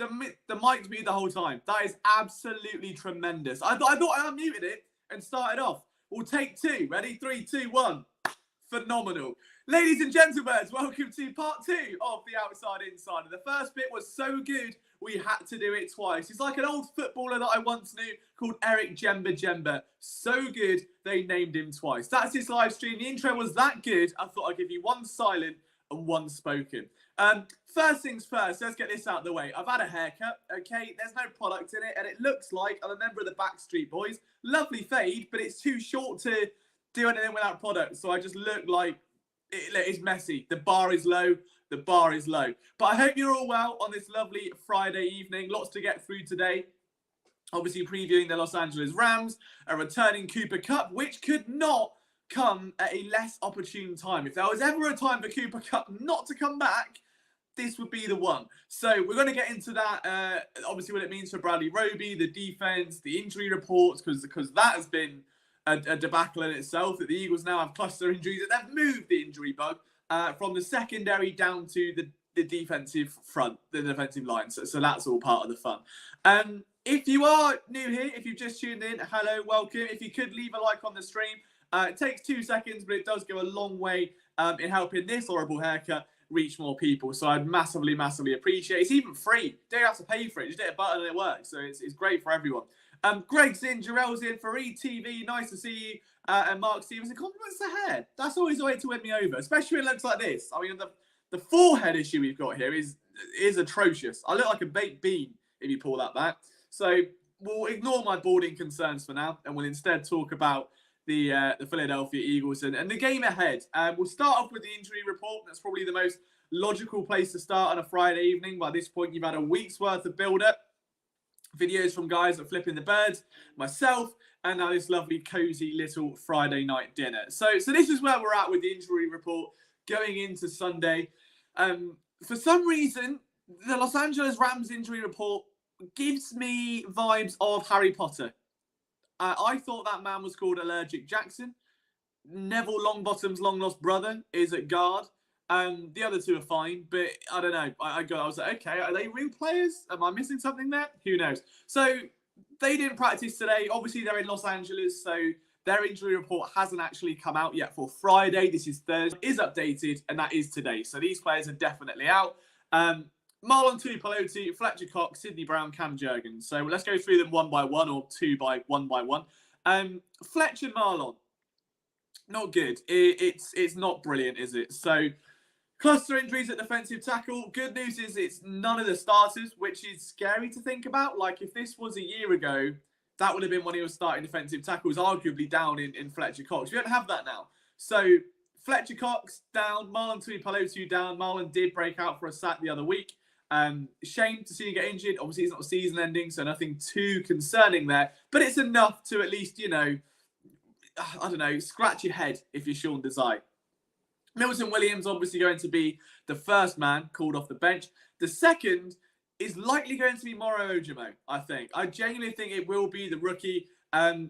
the mic's muted the whole time. That is absolutely tremendous. I thought I unmuted it and started off. We'll take two. Ready? 3, 2, 1. Phenomenal. Ladies and gentlemen, welcome to part 2 of The Outside Insider. The first bit was so good, we had to do it twice. He's like an old footballer that I once knew called Eric Jemba. So good, they named him twice. That's his live stream. The intro was that good, I thought I'd give you one silent and one spoken. First things first, let's get this out of the way. I've had a haircut, okay? There's no product in it, and it looks like I'm a member of the Backstreet Boys. Lovely fade, but it's too short to do anything without product, so I just look like it's messy. The bar is low. But I hope you're all well on this lovely Friday evening. Lots to get through today. Obviously previewing the Los Angeles Rams, a returning Cooper Kupp, which could not come at a less opportune time. If there was ever a time for Cooper Kupp not to come back, this would be the one. So we're going to get into that. Obviously what it means for Bradley Roby, the defense, the injury reports, because that has been a debacle in itself, that the Eagles now have cluster injuries, that they've moved the injury bug from the secondary down to the defensive front, the defensive line. So that's all part of the fun. If you are new here, if you've just tuned in, hello, welcome. If you could leave a like on the stream, it takes 2 seconds, but it does go a long way in helping this horrible haircut reach more people. So I'd massively appreciate it. It's even free. You don't have to pay for it. Just hit a button and it works. So it's great for everyone. Greg's in, Jarrell's in, Fareed TV, nice to see you. And Mark Stevenson, compliments the hair. That's always a way to win me over, especially when it looks like this. I mean, the forehead issue we've got here is atrocious. I look like a baked bean if you pull that back. So we'll ignore my boarding concerns for now, and we'll instead talk about the Philadelphia Eagles and the game ahead. We'll start off with the injury report. That's probably the most logical place to start on a Friday evening. By this point, you've had a week's worth of build-up. Videos from guys at Flipping the Birds, myself, and now this lovely cozy little Friday night dinner. So this is where we're at with the injury report going into Sunday. For some reason, the Los Angeles Rams injury report gives me vibes of Harry Potter. I thought that man was called Allergic Jackson. Neville Longbottom's long-lost brother is at guard. The other two are fine, but I don't know. I was like, okay, are they real players? Am I missing something there? Who knows? So they didn't practice today. Obviously, they're in Los Angeles, so their injury report hasn't actually come out yet for Friday. This is Thursday. It is updated, and that is today. So these players are definitely out. Marlon Tuipulotu, Fletcher Cox, Sidney Brown, Cam Jurgens. So let's go through them one by one, or one by one. Fletcher Marlon, not good. It's not brilliant, is it? So cluster injuries at defensive tackle. Good news is it's none of the starters, which is scary to think about. Like, if this was a year ago, that would have been when he was starting defensive tackles, arguably down in Fletcher Cox. We don't have that now. So Fletcher Cox down, Marlon Tuipulotu down. Marlon did break out for a sack the other week. Shame to see him get injured. Obviously, it's not season ending, so nothing too concerning there. But it's enough to at least, scratch your head if you're Sean Desai. Milton Williams obviously going to be the first man called off the bench. The second is likely going to be Moro Ojomo, I think. I genuinely think it will be the rookie.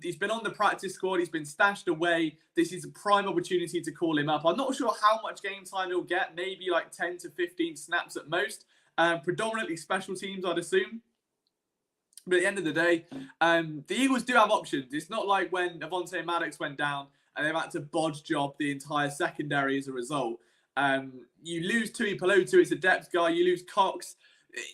He's been on the practice squad. He's been stashed away. This is a prime opportunity to call him up. I'm not sure how much game time he'll get. Maybe like 10 to 15 snaps at most. Predominantly special teams, I'd assume. But at the end of the day, the Eagles do have options. It's not like when Avonte Maddox went down and they've had to bodge job the entire secondary as a result. You lose Tuipulotu, it's a depth guy. You lose Cox.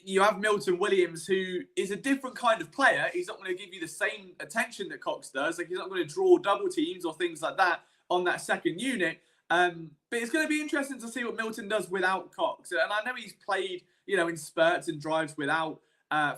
You have Milton Williams, who is a different kind of player. He's not going to give you the same attention that Cox does. Like, he's not going to draw double teams or things like that on that second unit. But it's going to be interesting to see what Milton does without Cox. And I know he's played, in spurts and drives without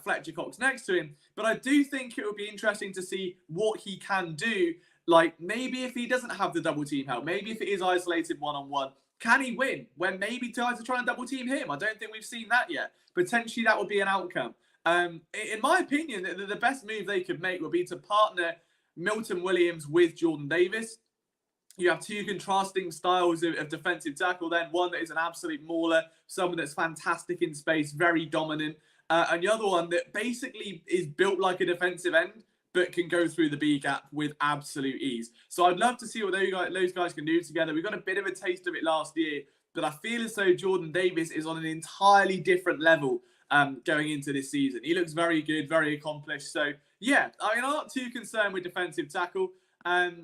Fletcher Cox next to him. But I do think it would be interesting to see what he can do. Like, maybe if he doesn't have the double team help, maybe if it is isolated one-on-one, can he win when maybe guys are trying to double team him? I don't think we've seen that yet. Potentially that would be an outcome. In my opinion, the best move they could make would be to partner Milton Williams with Jordan Davis. You have two contrasting styles of defensive tackle then. One that is an absolute mauler, someone that's fantastic in space, very dominant. And the other one that basically is built like a defensive end, but can go through the B gap with absolute ease. So I'd love to see what those guys can do together. We got a bit of a taste of it last year, but I feel as though Jordan Davis is on an entirely different level going into this season. He looks very good, very accomplished. So, yeah, I mean, I'm not too concerned with defensive tackle.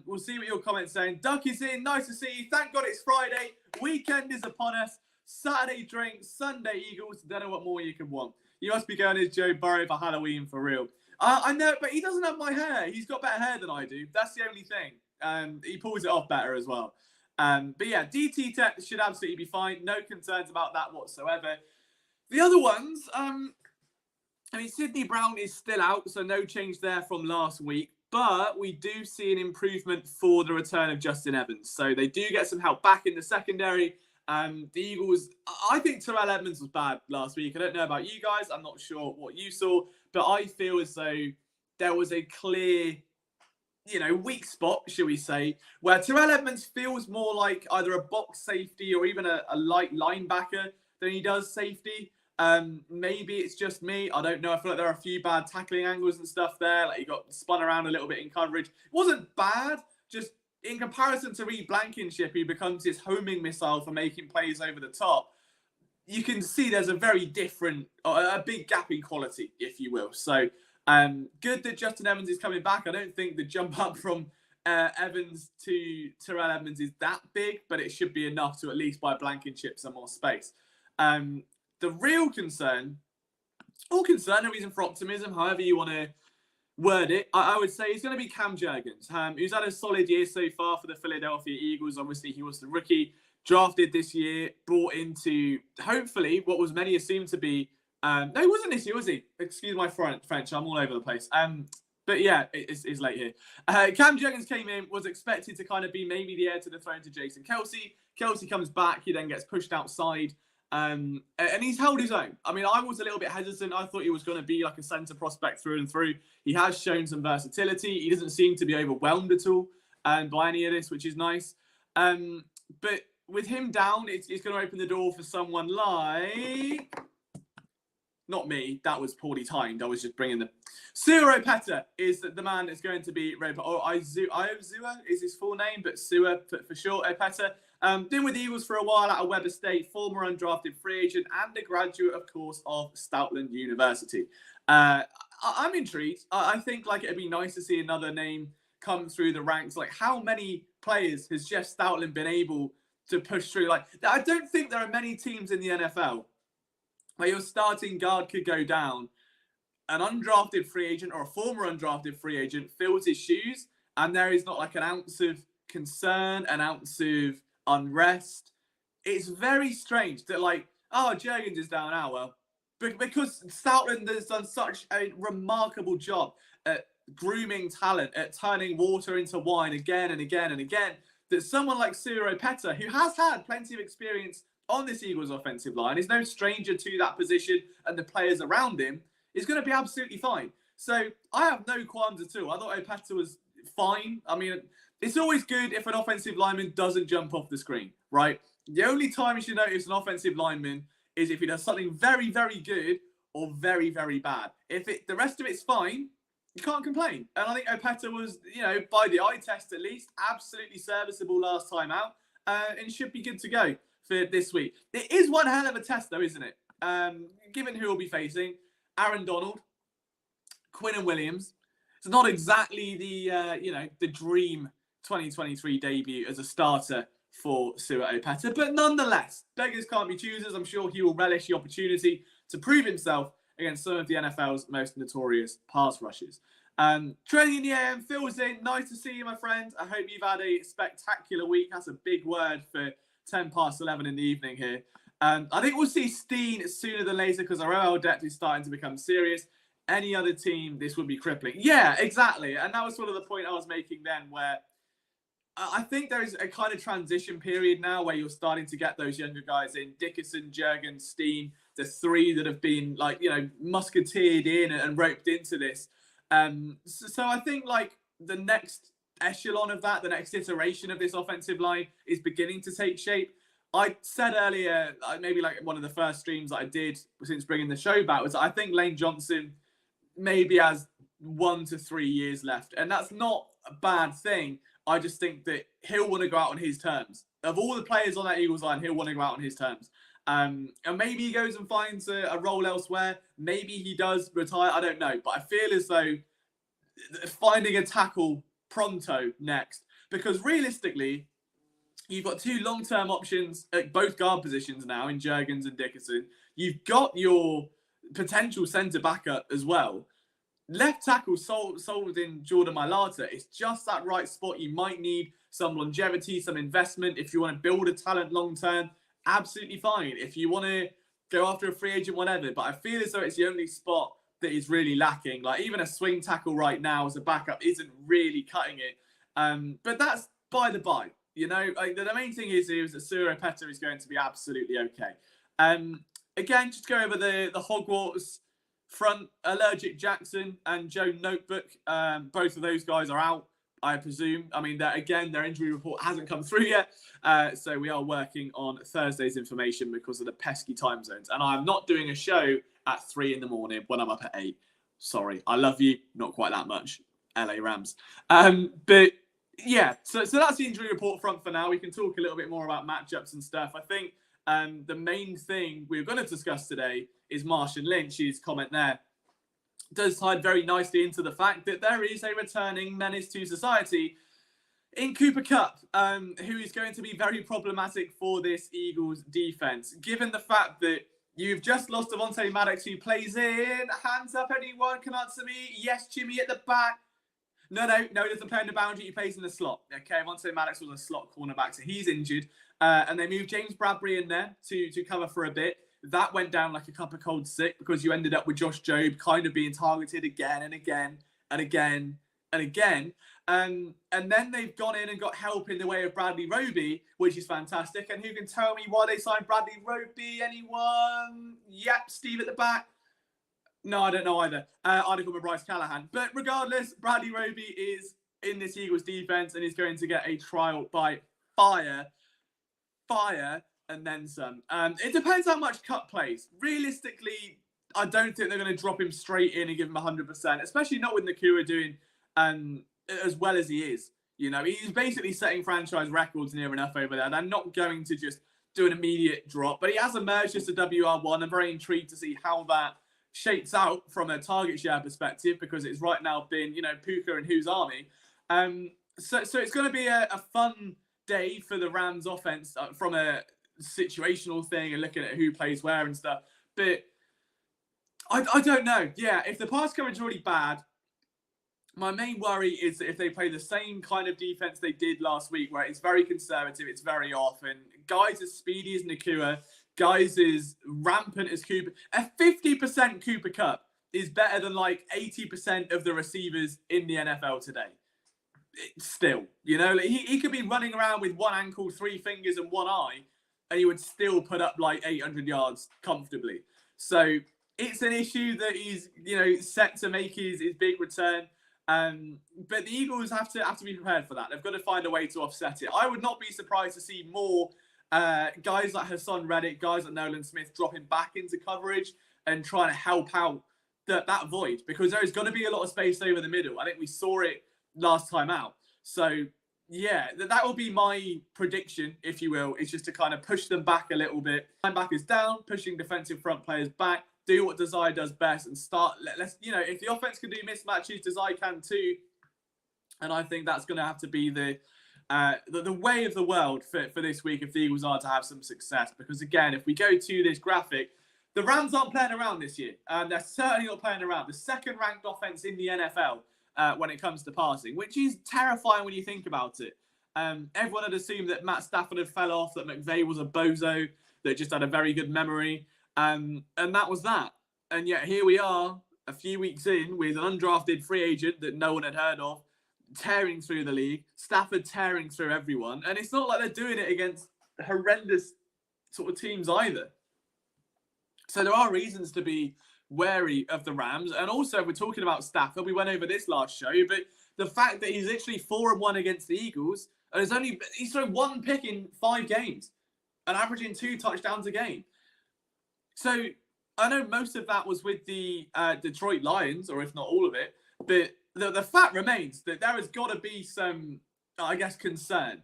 We'll see what your comments saying. Duck is in. Nice to see you. Thank God it's Friday. Weekend is upon us. Saturday drinks, Sunday Eagles. Don't know what more you can want. You must be going as Joe Burrow for Halloween for real. I know, but he doesn't have my hair. He's got better hair than I do. That's the only thing. He pulls it off better as well. But yeah, DT Tech should absolutely be fine. No concerns about that whatsoever. The other ones, I mean, Sydney Brown is still out, so no change there from last week. But we do see an improvement for the return of Justin Evans. So they do get some help back in the secondary. The Eagles, I think Terrell Edmonds was bad last week. I don't know about you guys. I'm not sure what you saw. But I feel as though there was a clear, weak spot, shall we say, where Terrell Edmonds feels more like either a box safety or even a light linebacker than he does safety. Maybe it's just me. I don't know. I feel like there are a few bad tackling angles and stuff there. Like he got spun around a little bit in coverage. It wasn't bad. Just in comparison to Reed Blankenship, who becomes his homing missile for making plays over the top, you can see there's a very different, a big gap in quality, if you will. So good that Justin Evans is coming back. I don't think the jump up from Evans to Terrell Edmonds is that big, but it should be enough to at least buy Blankenship some more space. The real concern, or concern, a reason for optimism, however you want to word it, I would say is going to be Cam Jenkins, who's had a solid year so far for the Philadelphia Eagles. Obviously, he was the rookie drafted this year, brought into, hopefully, what was many assumed to be, no, he wasn't this year, was he? Excuse my French, I'm all over the place. But yeah, it's late here. Cam Jenkins came in, was expected to kind of be maybe the heir to the throne to Jason Kelce. Kelce comes back, he then gets pushed outside. And he's held his own. I mean, I was a little bit hesitant. I thought he was going to be like a centre prospect through and through. He has shown some versatility. He doesn't seem to be overwhelmed at all by any of this, which is nice. But with him down, it's going to open the door for someone like... Not me. That was poorly timed. I was just bringing the... Sua Opeta is the man that's going to be... Iozua is his full name, but Sua for short. Opeta. Been with the Eagles for a while out of Weber State, former undrafted free agent and a graduate, of course, of Stoutland University. I'm intrigued. I think it'd be nice to see another name come through the ranks. Like, how many players has Jeff Stoutland been able to push through? Like, I don't think there are many teams in the NFL where your starting guard could go down, an undrafted free agent or a former undrafted free agent fills his shoes, and there is not like an ounce of concern, an ounce of unrest. It's very strange that Jenkins is down now. Well, because Stoutland has done such a remarkable job at grooming talent, at turning water into wine again and again and again, that someone like Sua Opeta, who has had plenty of experience on this Eagles offensive line, is no stranger to that position and the players around him, is going to be absolutely fine. So I have no qualms at all. I thought Opeta was fine. I mean, it's always good if an offensive lineman doesn't jump off the screen, right? The only time you should notice an offensive lineman is if he does something very, very good or very, very bad. If the rest of it's fine, you can't complain. And I think Opeta was, by the eye test at least, absolutely serviceable last time out and should be good to go for this week. It is one hell of a test, though, isn't it? Given who we'll be facing, Aaron Donald, Quinnen Williams. It's not exactly the dream 2023 debut as a starter for Sua Opeta, but nonetheless, beggars can't be choosers. I'm sure he will relish the opportunity to prove himself against some of the NFL's most notorious pass rushers. Training in the AM fills in. Nice to see you, my friend. I hope you've had a spectacular week. That's a big word for 10 past 11 in the evening here. I think we'll see Steen sooner than later because our OL depth is starting to become serious. Any other team, this would be crippling. Yeah, exactly. And that was sort of the point I was making then, where I think there is a kind of transition period now where you're starting to get those younger guys in. Dickerson, Jurgen, Steen, the three that have been musketeered in and roped into this. So I think the next echelon of that, the next iteration of this offensive line is beginning to take shape. I said earlier, maybe one of the first streams that I did since bringing the show back, was I think Lane Johnson maybe has 1 to 3 years left. And that's not a bad thing. I just think that he'll want to go out on his terms. Of all the players on that Eagles line, he'll want to go out on his terms. And maybe he goes and finds a role elsewhere. Maybe he does retire. I don't know. But I feel as though finding a tackle pronto next. Because realistically, you've got two long-term options at both guard positions now in Jenkins and Dickerson. You've got your potential centre backup as well. Left tackle sold in Jordan Mailata. It's just that right spot. You might need some longevity, some investment. If you want to build a talent long-term, absolutely fine. If you want to go after a free agent, whatever. But I feel as though it's the only spot that is really lacking. Like even a swing tackle right now as a backup isn't really cutting it. But that's by the by. You know, like the main thing is that Suro Peta is going to be absolutely okay. Again, just go over the Hogwarts front. Allergic Jackson and Joe Notebook. Both of those guys are out, I presume. I mean, their injury report hasn't come through yet. So we are working on Thursday's information because of the pesky time zones. And I'm not doing a show at 3 a.m. when I'm up at 8. Sorry, I love you. Not quite that much. LA Rams. But yeah, so that's the injury report front for now. We can talk a little bit more about matchups and stuff. I think the main thing we're going to discuss today is Marshawn Lynch's comment there. Does tie very nicely into the fact that there is a returning menace to society in Cooper Kupp, who is going to be very problematic for this Eagles defense, given the fact that you've just lost Devontae Maddox, who plays in. Hands up, anyone can answer me. Yes, Jimmy at the back. No, he doesn't play in the boundary. He plays in the slot. Okay, Devontae Maddox was a slot cornerback, so he's injured. And they moved James Bradbury in there to cover for a bit. That went down like a cup of cold sick because you ended up with Josh Jobe kind of being targeted again and again and again and again. And then they've gone in and got help in the way of Bradley Roby, which is fantastic. And who can tell me why they signed Bradley Roby? Anyone? Yep, Steve at the back. No, I don't know either. Article by Bryce Callahan. But regardless, Bradley Roby is in this Eagles defense and is going to get a trial by fire, and then some. It depends how much Kupp plays. Realistically, I don't think they're going to drop him straight in and give him 100%, especially not with Nakua doing as well as he is. You know, he's basically setting franchise records near enough over there. They're not going to just do an immediate drop, but he has emerged as a WR1. I'm very intrigued to see how that shapes out from a target share perspective because it's right now been, you know, Puka and whose army. So it's going to be a fun day for the Rams offense from a situational thing and looking at who plays where and stuff. But I don't know. Yeah, if the pass coverage is really bad, my main worry is that if they play the same kind of defense they did last week, where it's very conservative, it's very off, and guys as speedy as Nakua, guys as rampant as Cooper, a 50% Cooper Kupp is better than like 80% of the receivers in the NFL today. Still, you know, like he could be running around with one ankle, 3 fingers, and 1 eye, and he would still put up like 800 yards comfortably. So it's an issue that he's, you know, set to make his big return. But the Eagles have to be prepared for that. They've got to find a way to offset it. I would not be surprised to see more guys like Hassan Reddick, guys like Nolan Smith dropping back into coverage and trying to help out that void, because there is going to be a lot of space over the middle. I think we saw it last time out. So yeah, that will be my prediction, if you will. It's just to kind of push them back a little bit. Linebackers down, pushing defensive front players back. Do what Desai does best and start. Let's, you know, if the offense can do mismatches, Desai can too. And I think that's going to have to be the way of the world for this week if the Eagles are to have some success. Because again, if we go to this graphic, the Rams aren't playing around this year. They're certainly not playing around. The second ranked offense in the NFL when it comes to passing, which is terrifying when you think about it. Everyone had assumed that Matt Stafford had fell off, that McVay was a bozo, that just had a very good memory. And that was that. And yet here we are a few weeks in with an undrafted free agent that no one had heard of, tearing through the league, Stafford tearing through everyone. And it's not like they're doing it against horrendous sort of teams either. So there are reasons to be wary of the Rams. And also, we're talking about Stafford. We went over this last show, but the fact that he's literally 4-1 against the Eagles, and he's thrown 1 pick in 5 games and averaging 2 touchdowns a game. So I know most of that was with the Detroit Lions, or if not all of it, but the fact remains that there has got to be some, I guess, concern,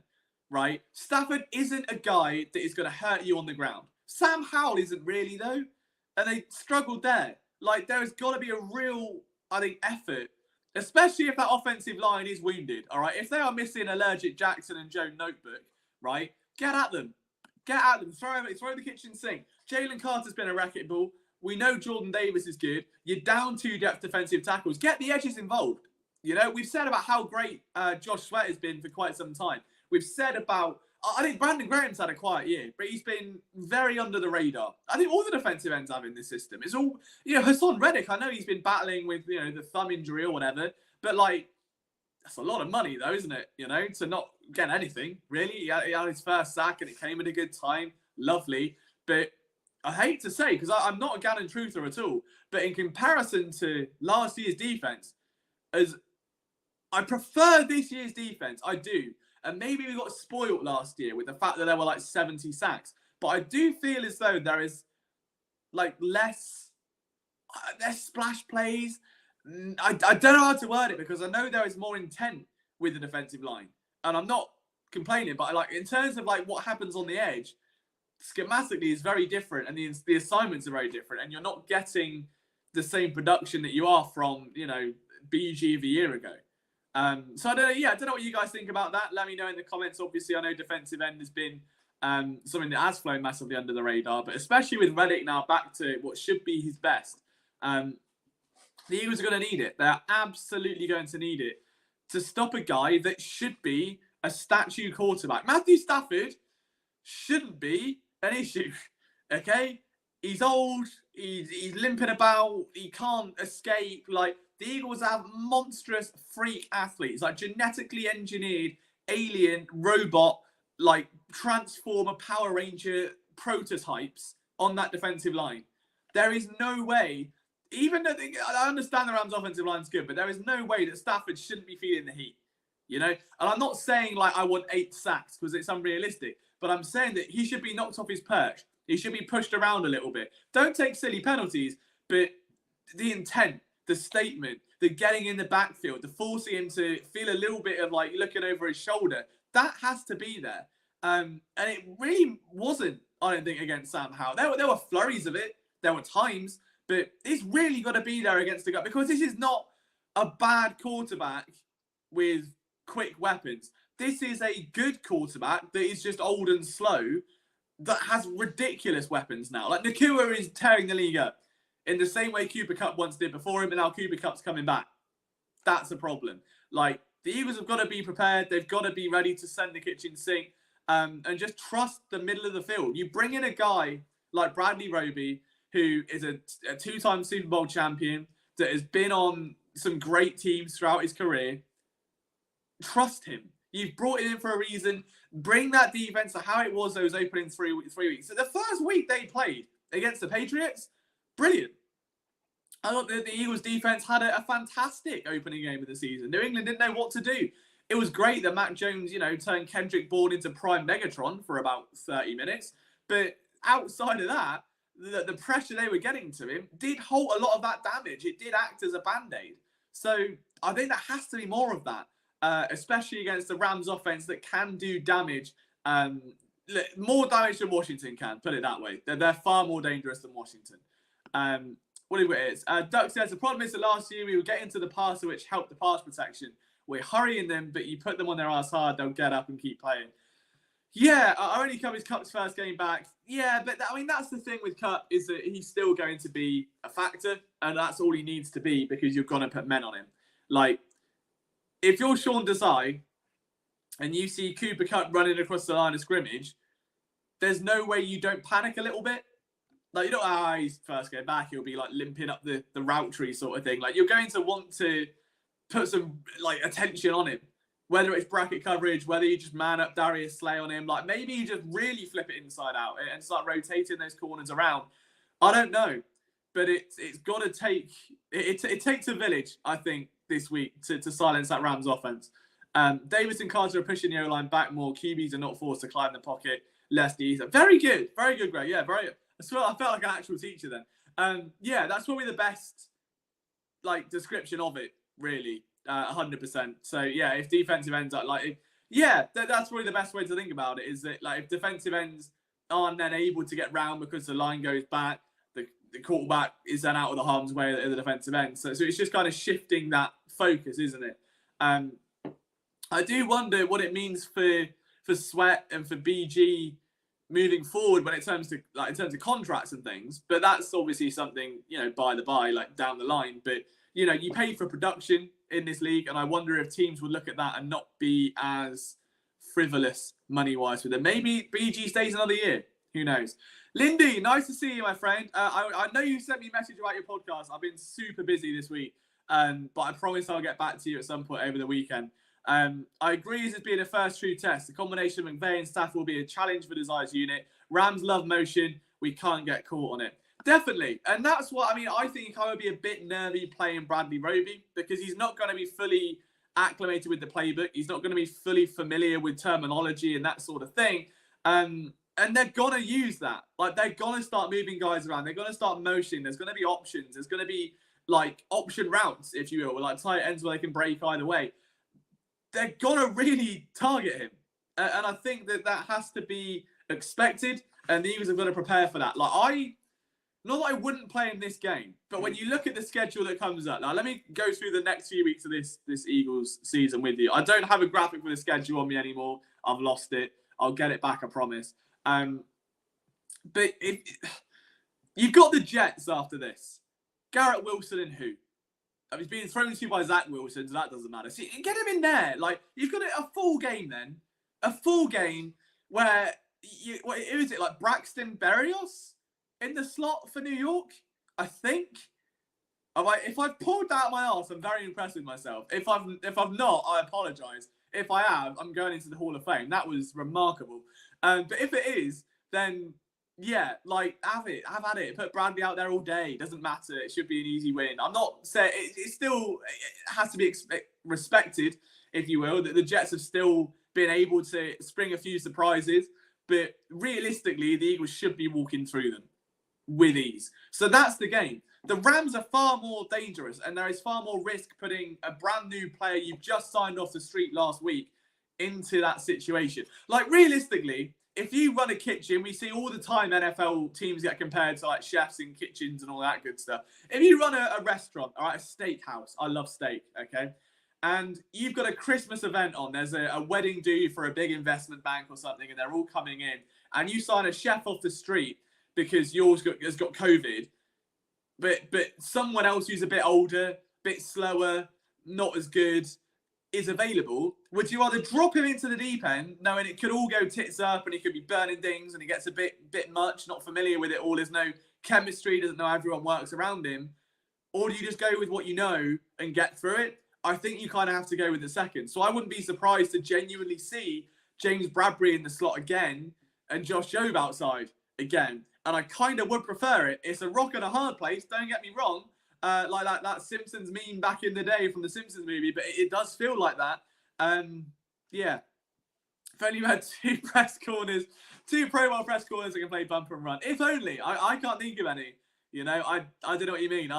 right? Stafford isn't a guy that is going to hurt you on the ground. Sam Howell isn't really, though. And they struggled there. Like, there's got to be a real, I think, effort, especially if that offensive line is wounded, all right? If they are missing Allergic Jackson and Joe Notebook, right, get at them. Get at them. Throw the kitchen sink. Jalen Carter's been a racket ball. We know Jordan Davis is good. You're down 2 depth defensive tackles. Get the edges involved. You know, we've said about how great Josh Sweat has been for quite some time. We've said about, I think Brandon Graham's had a quiet year, but he's been very under the radar. I think all the defensive ends have in this system. It's all, you know, Hassan Reddick, I know he's been battling with, you know, the thumb injury or whatever, but like, that's a lot of money though, isn't it? You know, to not get anything, really. He had his first sack and it came at a good time. Lovely. But I hate to say, because I'm not a Gannon truther at all, but in comparison to last year's defense, as I prefer this year's defense, I do. And maybe we got spoiled last year with the fact that there were like 70 sacks. But I do feel as though there is like less splash plays. I don't know how to word it because I know there is more intent with the defensive line. And I'm not complaining, but like in terms of like what happens on the edge, schematically is very different and the assignments are very different. And you're not getting the same production that you are from, you know, BG of a year ago. So I don't know what you guys think about that. Let me know in the comments. Obviously, I know defensive end has been something that has flown massively under the radar, but especially with Reddick now back to what should be his best. The Eagles are going to need it. They're absolutely going to need it to stop a guy that should be a statue quarterback. Matthew Stafford shouldn't be an issue, okay? He's old. He's limping about. He can't escape. Like, the Eagles have monstrous freak athletes, like genetically engineered alien robot, like Transformer Power Ranger prototypes on that defensive line. There is no way, even though I understand the Rams' offensive line's good, but there is no way that Stafford shouldn't be feeling the heat, you know? And I'm not saying like I want 8 sacks because it's unrealistic, but I'm saying that he should be knocked off his perch. He should be pushed around a little bit. Don't take silly penalties, but the intent, the statement, the getting in the backfield, the forcing him to feel a little bit of like looking over his shoulder, that has to be there. And it really wasn't, I don't think, against Sam Howell. There were flurries of it. There were times, but it's really got to be there against the guy because this is not a bad quarterback with quick weapons. This is a good quarterback that is just old and slow that has ridiculous weapons now. Like Nakua is tearing the league up in the same way Cooper Kupp once did before him, and now Cooper Kupp's coming back. That's a problem. Like, the Eagles have got to be prepared. They've got to be ready to send the kitchen sink and just trust the middle of the field. You bring in a guy like Bradley Roby, who is a 2-time Super Bowl champion, that has been on some great teams throughout his career. Trust him. You've brought him in for a reason. Bring that defense to how it was those opening 3 weeks. So the first week they played against the Patriots, brilliant. I thought the Eagles defense had a fantastic opening game of the season. New England didn't know what to do. It was great that Mac Jones, you know, turned Kendrick Bourne into prime Megatron for about 30 minutes. But outside of that, the pressure they were getting to him did halt a lot of that damage. It did act as a Band-Aid. So I think there has to be more of that, especially against the Rams offense that can do damage. More damage than Washington can, put it that way. They're far more dangerous than Washington. What it is. Duck says, the problem is that last year we were getting to the passer, which helped the pass protection. We're hurrying them, but you put them on their ass hard, they'll get up and keep playing. Yeah, I only come his Kupp's first game back. Yeah, but I mean, that's the thing with Kupp, is that he's still going to be a factor, and that's all he needs to be because you're going to put men on him. Like, if you're Sean Desai and you see Cooper Kupp running across the line of scrimmage, there's no way you don't panic a little bit. Like, you don't, he's first game back, he'll be like limping up the route tree sort of thing. Like, you're going to want to put some like attention on him. Whether it's bracket coverage, whether you just man up Darius Slay on him, like maybe you just really flip it inside out and start rotating those corners around. I don't know, but it's got to take it takes a village, I think, this week to silence that Rams offense. Davis and Carter are pushing the O-line back more. QBs are not forced to climb the pocket. Less D's. Very good, Greg. Yeah, very. I swear, I felt like an actual teacher then. Yeah, that's probably the best like description of it, really. 100%. So yeah, if defensive ends up like, that's probably the best way to think about it, is that like if defensive ends aren't then able to get round because the line goes back. The quarterback is then out of the harm's way at the defensive end. So it's just kind of shifting that focus, isn't it? I do wonder what it means for Sweat and for BG moving forward when it comes to in terms of contracts and things. But that's obviously something, by the by, like down the line. But you pay for production in this league, and I wonder if teams would look at that and not be as frivolous money-wise with them. Maybe BG stays another year. Who knows? Lindy, nice to see you, my friend. I know you sent me a message about your podcast. I've been super busy this week, but I promise I'll get back to you at some point over the weekend. I agree this has been a first true test. The combination of McVay and Staff will be a challenge for Desire's unit. Rams love motion. We can't get caught on it. Definitely. And that's what, I think I would be a bit nervy playing Bradley Roby because he's not going to be fully acclimated with the playbook. He's not going to be fully familiar with terminology and that sort of thing. And they're going to use that. They're going to start moving guys around. They're going to start motioning. There's going to be options. There's going to be, option routes, if you will, tight ends where they can break either way. They're going to really target him. And I think that has to be expected. And the Eagles have got to prepare for that. Not that I wouldn't play in this game, but when you look at the schedule that comes up, now let me go through the next few weeks of this Eagles season with you. I don't have a graphic for the schedule on me anymore. I've lost it. I'll get it back, I promise. But you've got the Jets after this. Garrett Wilson and who? He's being thrown to by Zach Wilson, so that doesn't matter. See, get him in there. You've got a full game then. A full game where, who is it? Braxton Berrios in the slot for New York, I think. If I've pulled that out my arse, I'm very impressed with myself. If I've not, I apologise. If I have, I'm going into the Hall of Fame. That was remarkable. But if it is, then yeah, have at it. Put Bradley out there all day. Doesn't matter. It should be an easy win. I'm not saying it still has to be respected, if you will, that the Jets have still been able to spring a few surprises. But realistically, the Eagles should be walking through them with ease. So that's the game. The Rams are far more dangerous, and there is far more risk putting a brand new player you've just signed off the street last week into that situation. Realistically, if you run a kitchen, we see all the time NFL teams get compared to chefs in kitchens and all that good stuff. If you run a restaurant, all right, a steakhouse, I love steak, okay? And you've got a Christmas event on, there's a wedding due for a big investment bank or something, and they're all coming in, and you sign a chef off the street because yours has got COVID, but someone else who's a bit older, bit slower, not as good, is available, would you either drop him into the deep end, knowing it could all go tits up and he could be burning things and he gets a bit much, not familiar with it all, there's no chemistry, doesn't know how everyone works around him, or do you just go with what you know and get through it? I think you kind of have to go with the second. So I wouldn't be surprised to genuinely see James Bradbury in the slot again and Josh Jobe outside again. And I kind of would prefer it. It's a rock and a hard place, don't get me wrong. That Simpsons meme back in the day from the Simpsons movie, but it does feel like that. Yeah. If only you had two pro-ball press corners that can play bumper and run. If only. I can't think of any. I don't know what you mean.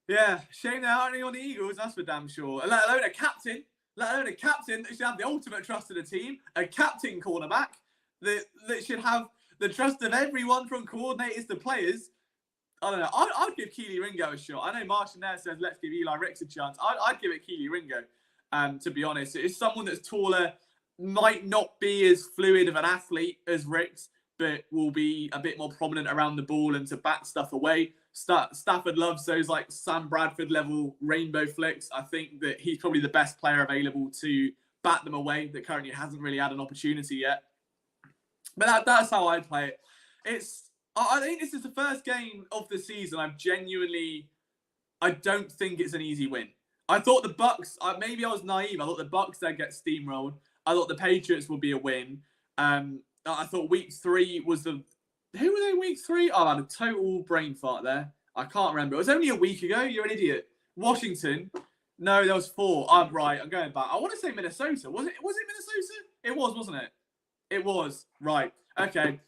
Yeah, shame there aren't any on the Eagles, that's for damn sure. Let alone a captain that should have the ultimate trust of the team, a captain cornerback that should have the trust of everyone from coordinators to players. I don't know. I'd give Keely Ringo a shot. I know Martian there says, let's give Eli Ricks a chance. I'd give it Keely Ringo, to be honest. It's someone that's taller, might not be as fluid of an athlete as Ricks, but will be a bit more prominent around the ball and to bat stuff away. Stafford loves those Sam Bradford level rainbow flicks. I think that he's probably the best player available to bat them away that currently hasn't really had an opportunity yet. But that's how I play it. I think this is the first game of the season I don't think it's an easy win. I thought the Bucks, maybe I was naive. I thought the Bucks, they'd get steamrolled. I thought the Patriots would be a win. I thought week 3 was who were they week 3? Oh, I had a total brain fart there. I can't remember. It was only a week ago. You're an idiot. Washington. No, there was 4. I'm right. I'm going back. I want to say Minnesota. Was it Minnesota? It was, wasn't it? It was. Right. Okay.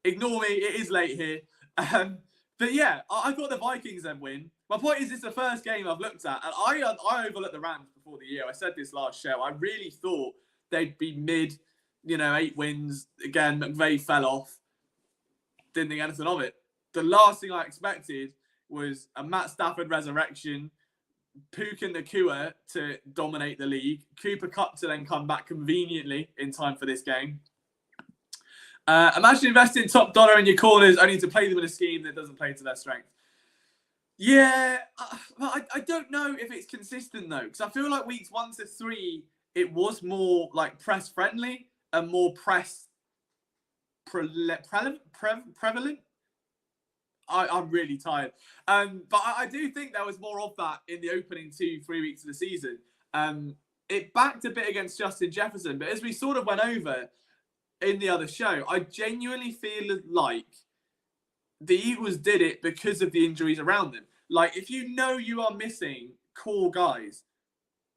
Ignore me. It is late here. But yeah, I thought the Vikings then win. My point is, it's the first game I've looked at. And I overlooked the Rams before the year. I said this last show. I really thought they'd be mid, 8 wins. Again, McVay fell off. didn't think anything of it. The last thing I expected was a Matt Stafford resurrection, Puka Nakua to dominate the league, Cooper Kupp to then come back conveniently in time for this game. Imagine investing top dollar in your corners only to play them in a scheme that doesn't play to their strength. Yeah, I don't know if it's consistent though, because I feel like weeks 1 to 3, it was more like press friendly and more press prevalent. I'm really tired. But I do think there was more of that in the opening 2-3 weeks of the season. It backed a bit against Justin Jefferson, but as we sort of went over in the other show, I genuinely feel like the Eagles did it because of the injuries around them. Like, if you know you are missing core guys,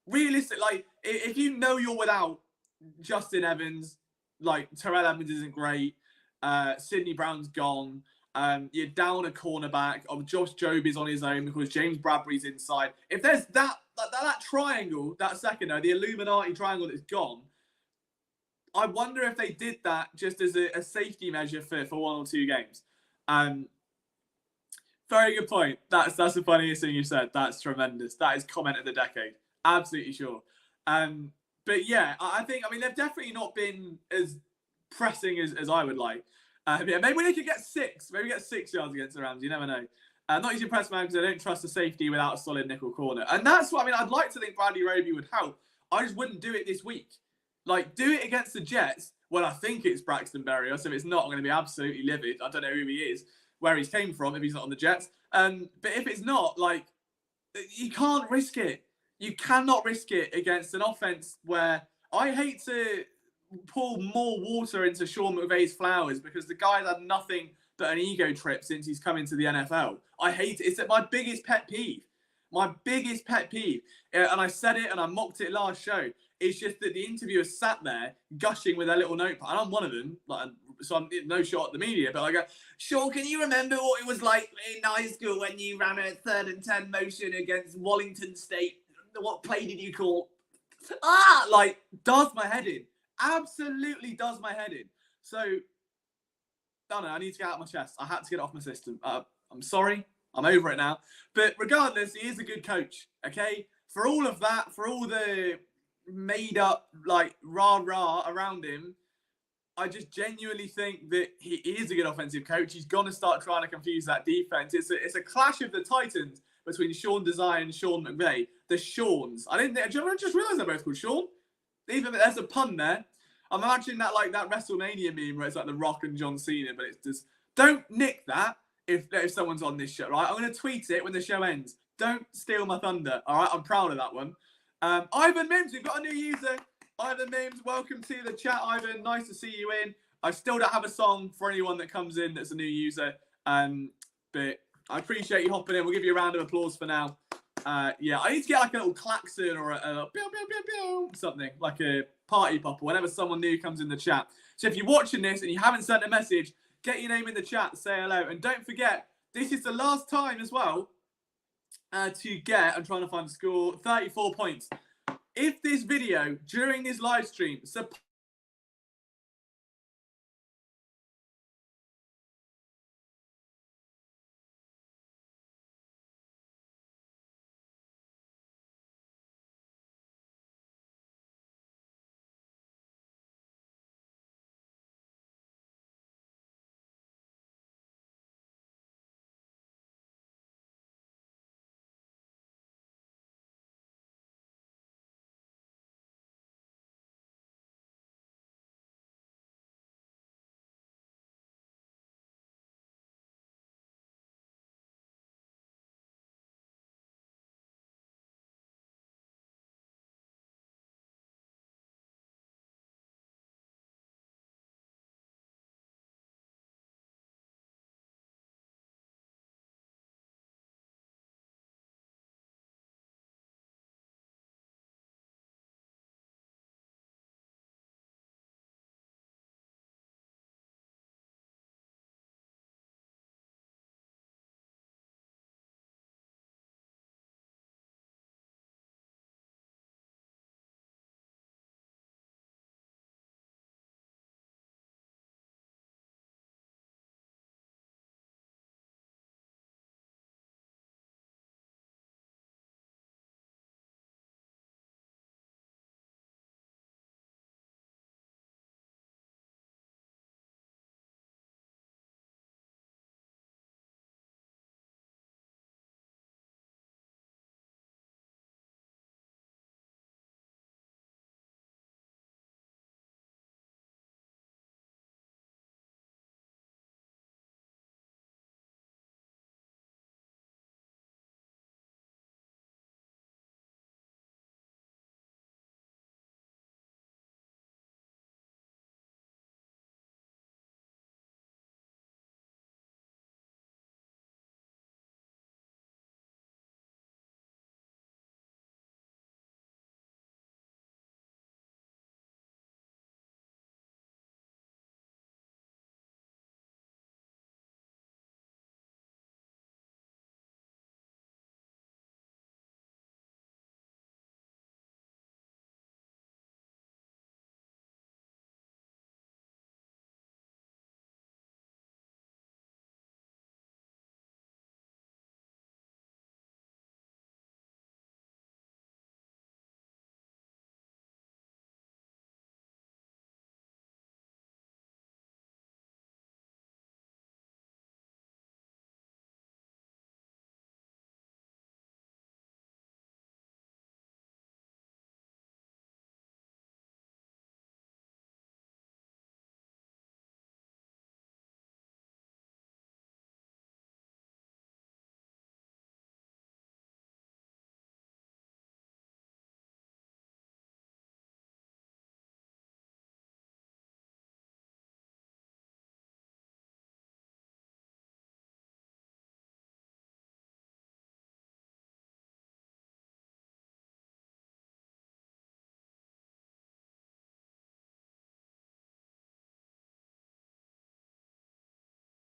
realistic, like, if you know you're without Justin Evans, like, Terrell Evans isn't great, Sidney Brown's gone, you're down a cornerback, Josh Jobe is on his own because James Bradbury's inside. If there's that triangle, that second, the Illuminati triangle that's gone, I wonder if they did that just as a safety measure for 1 or 2 games. Very good point. That's the funniest thing you said. That's tremendous. That is comment of the decade. Absolutely sure. But yeah, I think, they've definitely not been as pressing as I would like. Yeah, maybe they could get 6. Maybe get 6 yards against the Rams. You never know. Not using press man because I don't trust the safety without a solid nickel corner. And that's what, I'd like to think Bradley Roby would help. I just wouldn't do it this week. Like, do it against the Jets. Well, I think it's Braxton Berrios. If it's not, I'm going to be absolutely livid. I don't know who he is, where he's came from, if he's not on the Jets. But if it's not, like, you can't risk it. You cannot risk it against an offense where I hate to pour more water into Sean McVay's flowers because the guy's had nothing but an ego trip since he's come into the NFL. I hate it. It's my biggest pet peeve. My biggest pet peeve. And I said it and I mocked it last show. It's just that the interviewers sat there gushing with their little notepad. And I'm one of them. So I'm no shot at the media. But I go, Sean, can you remember what it was like in high school when you ran a 3rd and 10 motion against Wallington State? What play did you call? Does my head in. Absolutely does my head in. So, I don't know. I need to get out of my chest. I had to get it off my system. I'm sorry. I'm over it now. But regardless, he is a good coach. Okay? For all of that, for all the made up, rah-rah around him, I just genuinely think that he is a good offensive coach. He's going to start trying to confuse that defense. It's a clash of the Titans between Sean Desai and Sean McVay. The Seans. I just realised they're both called Sean. Even there's a pun there. I'm imagining that that WrestleMania meme where it's like The Rock and John Cena, but it's just, don't nick that if someone's on this show, right? I'm going to tweet it when the show ends. Don't steal my thunder, all right? I'm proud of that one. Ivan Mims, we've got a new user. Ivan Mims, welcome to the chat, Ivan. Nice to see you in. I still don't have a song for anyone that comes in that's a new user, but I appreciate you hopping in. We'll give you a round of applause for now. Yeah, I need to get a little klaxon or a pew, pew, pew, pew, something, like a party popper whenever someone new comes in the chat. So if you're watching this and you haven't sent a message, get your name in the chat, say hello. And don't forget, this is the last time as well to get, I'm trying to find the score, 34 points. If this video during this live stream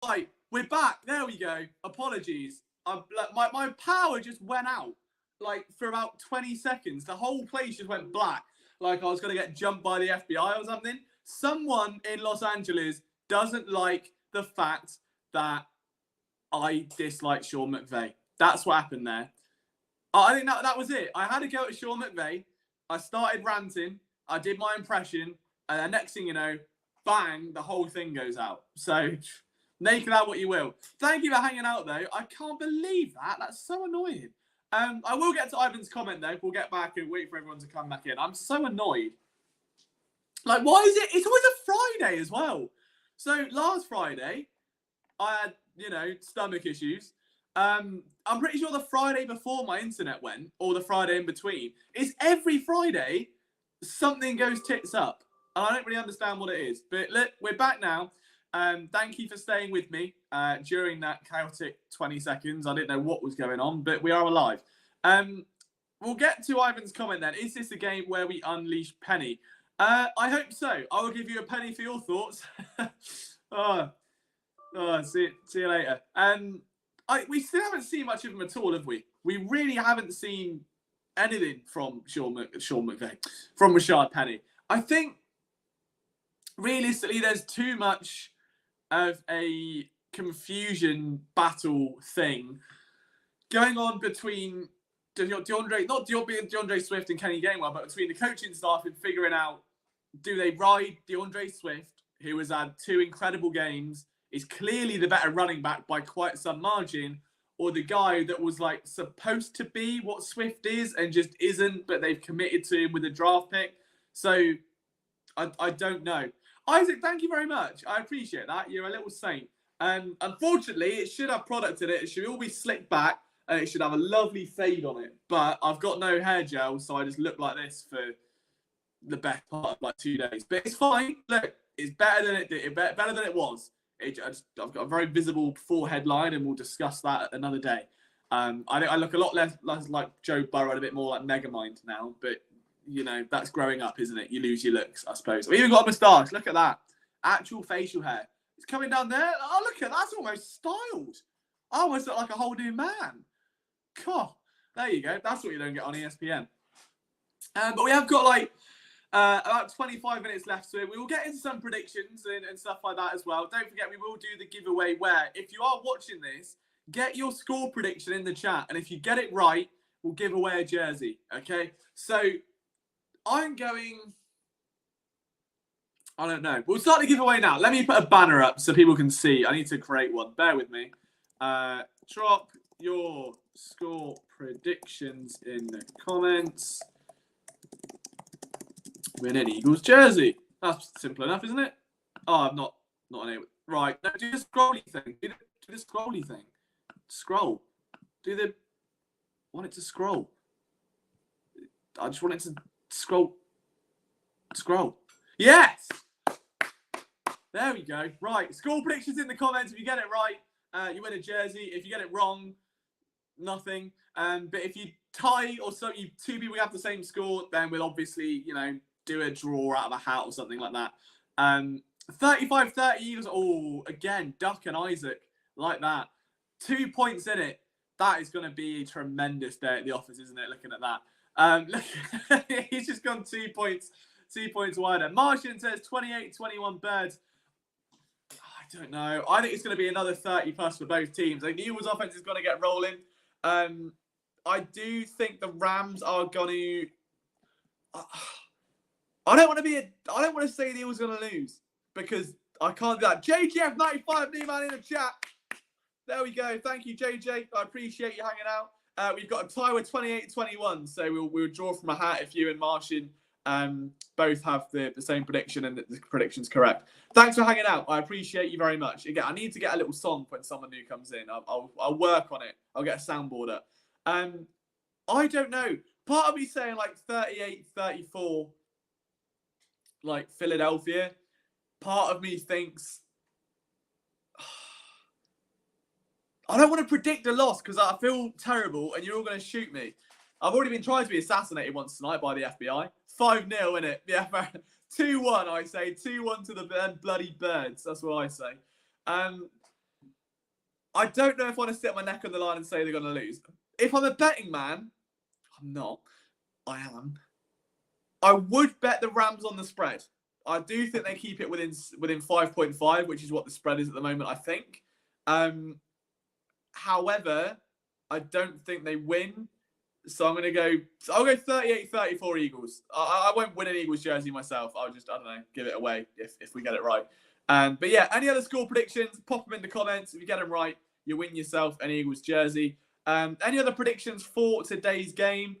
Right, we're back. There we go. Apologies. My power just went out like for about 20 seconds. The whole place just went black. Like I was going to get jumped by the FBI or something. Someone in Los Angeles doesn't like the fact that I dislike Sean McVay. That's what happened there. I think that was it. I had to go at Sean McVay. I started ranting. I did my impression. And the next thing you know, bang, the whole thing goes out. So make of that what you will. Thank you for hanging out, though. I can't believe that. That's so annoying. I will get to Ivan's comment, though. We'll get back and wait for everyone to come back in. I'm so annoyed. Like, why is it? It's always a Friday as well. So last Friday, I had, stomach issues. I'm pretty sure the Friday before my internet went, or the Friday in between, it's every Friday something goes tits up. And I don't really understand what it is. But look, we're back now. Thank you for staying with me during that chaotic 20 seconds. I didn't know what was going on, but we are alive. We'll get to Ivan's comment then. Is this a game where we unleash Penny? I hope so. I will give you a penny for your thoughts. See you later. We still haven't seen much of him at all, have we? We really haven't seen anything from Sean McVay, from Rashad Penny. I think, realistically, there's too much of a confusion battle thing going on between DeAndre Swift and Kenny Gainwell, but between the coaching staff and figuring out, do they ride DeAndre Swift, who has had 2 incredible games, is clearly the better running back by quite some margin, or the guy that was like supposed to be what Swift is and just isn't, but they've committed to him with a draft pick. So I don't know. Isaac, thank you very much. I appreciate that. You're a little saint. Unfortunately, it should have product in it. It should all be slicked back and it should have a lovely fade on it. But I've got no hair gel, so I just look like this for the best part of like 2 days. But it's fine. Look, it's better than it did. Better than it was. I've got a very visible forehead line, and we'll discuss that another day. I think I look a lot less like Joe Burrow and a bit more like Megamind now, but that's growing up, isn't it? You lose your looks, I suppose. I've even got a moustache. Look at that. Actual facial hair. It's coming down there. Oh, look at that. That's almost styled. I almost look like a whole new man. God, there you go. That's what you don't get on ESPN. But we have got about 25 minutes left, so we will get into some predictions and stuff like that as well. Don't forget, we will do the giveaway where, if you are watching this, get your score prediction in the chat. And if you get it right, we'll give away a jersey. Okay? So I'm going... I don't know. We'll start the giveaway now. Let me put a banner up so people can see. I need to create one. Bear with me. Drop your score predictions in the comments. Win an Eagles jersey. That's simple enough, isn't it? Oh, I'm not unable. Right. No, do the scrolly thing. Do the scrolly thing. Scroll. I want it to scroll. I just want it to scroll. Scroll. Yes! There we go. Right. Score predictions in the comments. If you get it right, you win a jersey. If you get it wrong, nothing. But if you tie or so, 2 people have the same score, then we'll obviously, do a draw out of a hat or something like that. 35-30 Eagles. Oh, again, Duck and Isaac like that. 2 points in it. That is going to be a tremendous day at the office, isn't it? Looking at that. Look, he's just gone 2 points. 2 points wider. Martian says 28-21 Birds. I don't know. I think it's going to be another 30 plus for both teams. I think the Eagles offense is going to get rolling. I do think the Rams are going to... I don't want to say the Eagles are going to lose because I can't do that. JGF95, new man in the chat. There we go. Thank you, JJ. I appreciate you hanging out. We've got a tie with 28-21, so we'll draw from a hat if you and Martian both have the same prediction and the prediction's correct. Thanks for hanging out. I appreciate you very much. Again, I need to get a little song when someone new comes in. I'll work on it. I'll get a soundboard up. I don't know. Part of me saying like 38-34, like Philadelphia. Part of me thinks I don't want to predict a loss because I feel terrible and you're all going to shoot me. I've already been trying to be assassinated once tonight by the FBI. 5-0 in it. Yeah, 2-1, I say. 2-1 to the bloody Birds. That's what I say. I don't know if I want to sit my neck on the line and say they're going to lose. If I'm a betting man, I'm not. I am. I would bet the Rams on the spread. I do think they keep it within 5.5, which is what the spread is at the moment, I think. However, I don't think they win. So I'll go 38-34 Eagles. I won't win an Eagles jersey myself. I'll just, I don't know, give it away if we get it right. But yeah, any other score predictions, pop them in the comments. If you get them right, you win yourself an Eagles jersey. Any other predictions for today's game?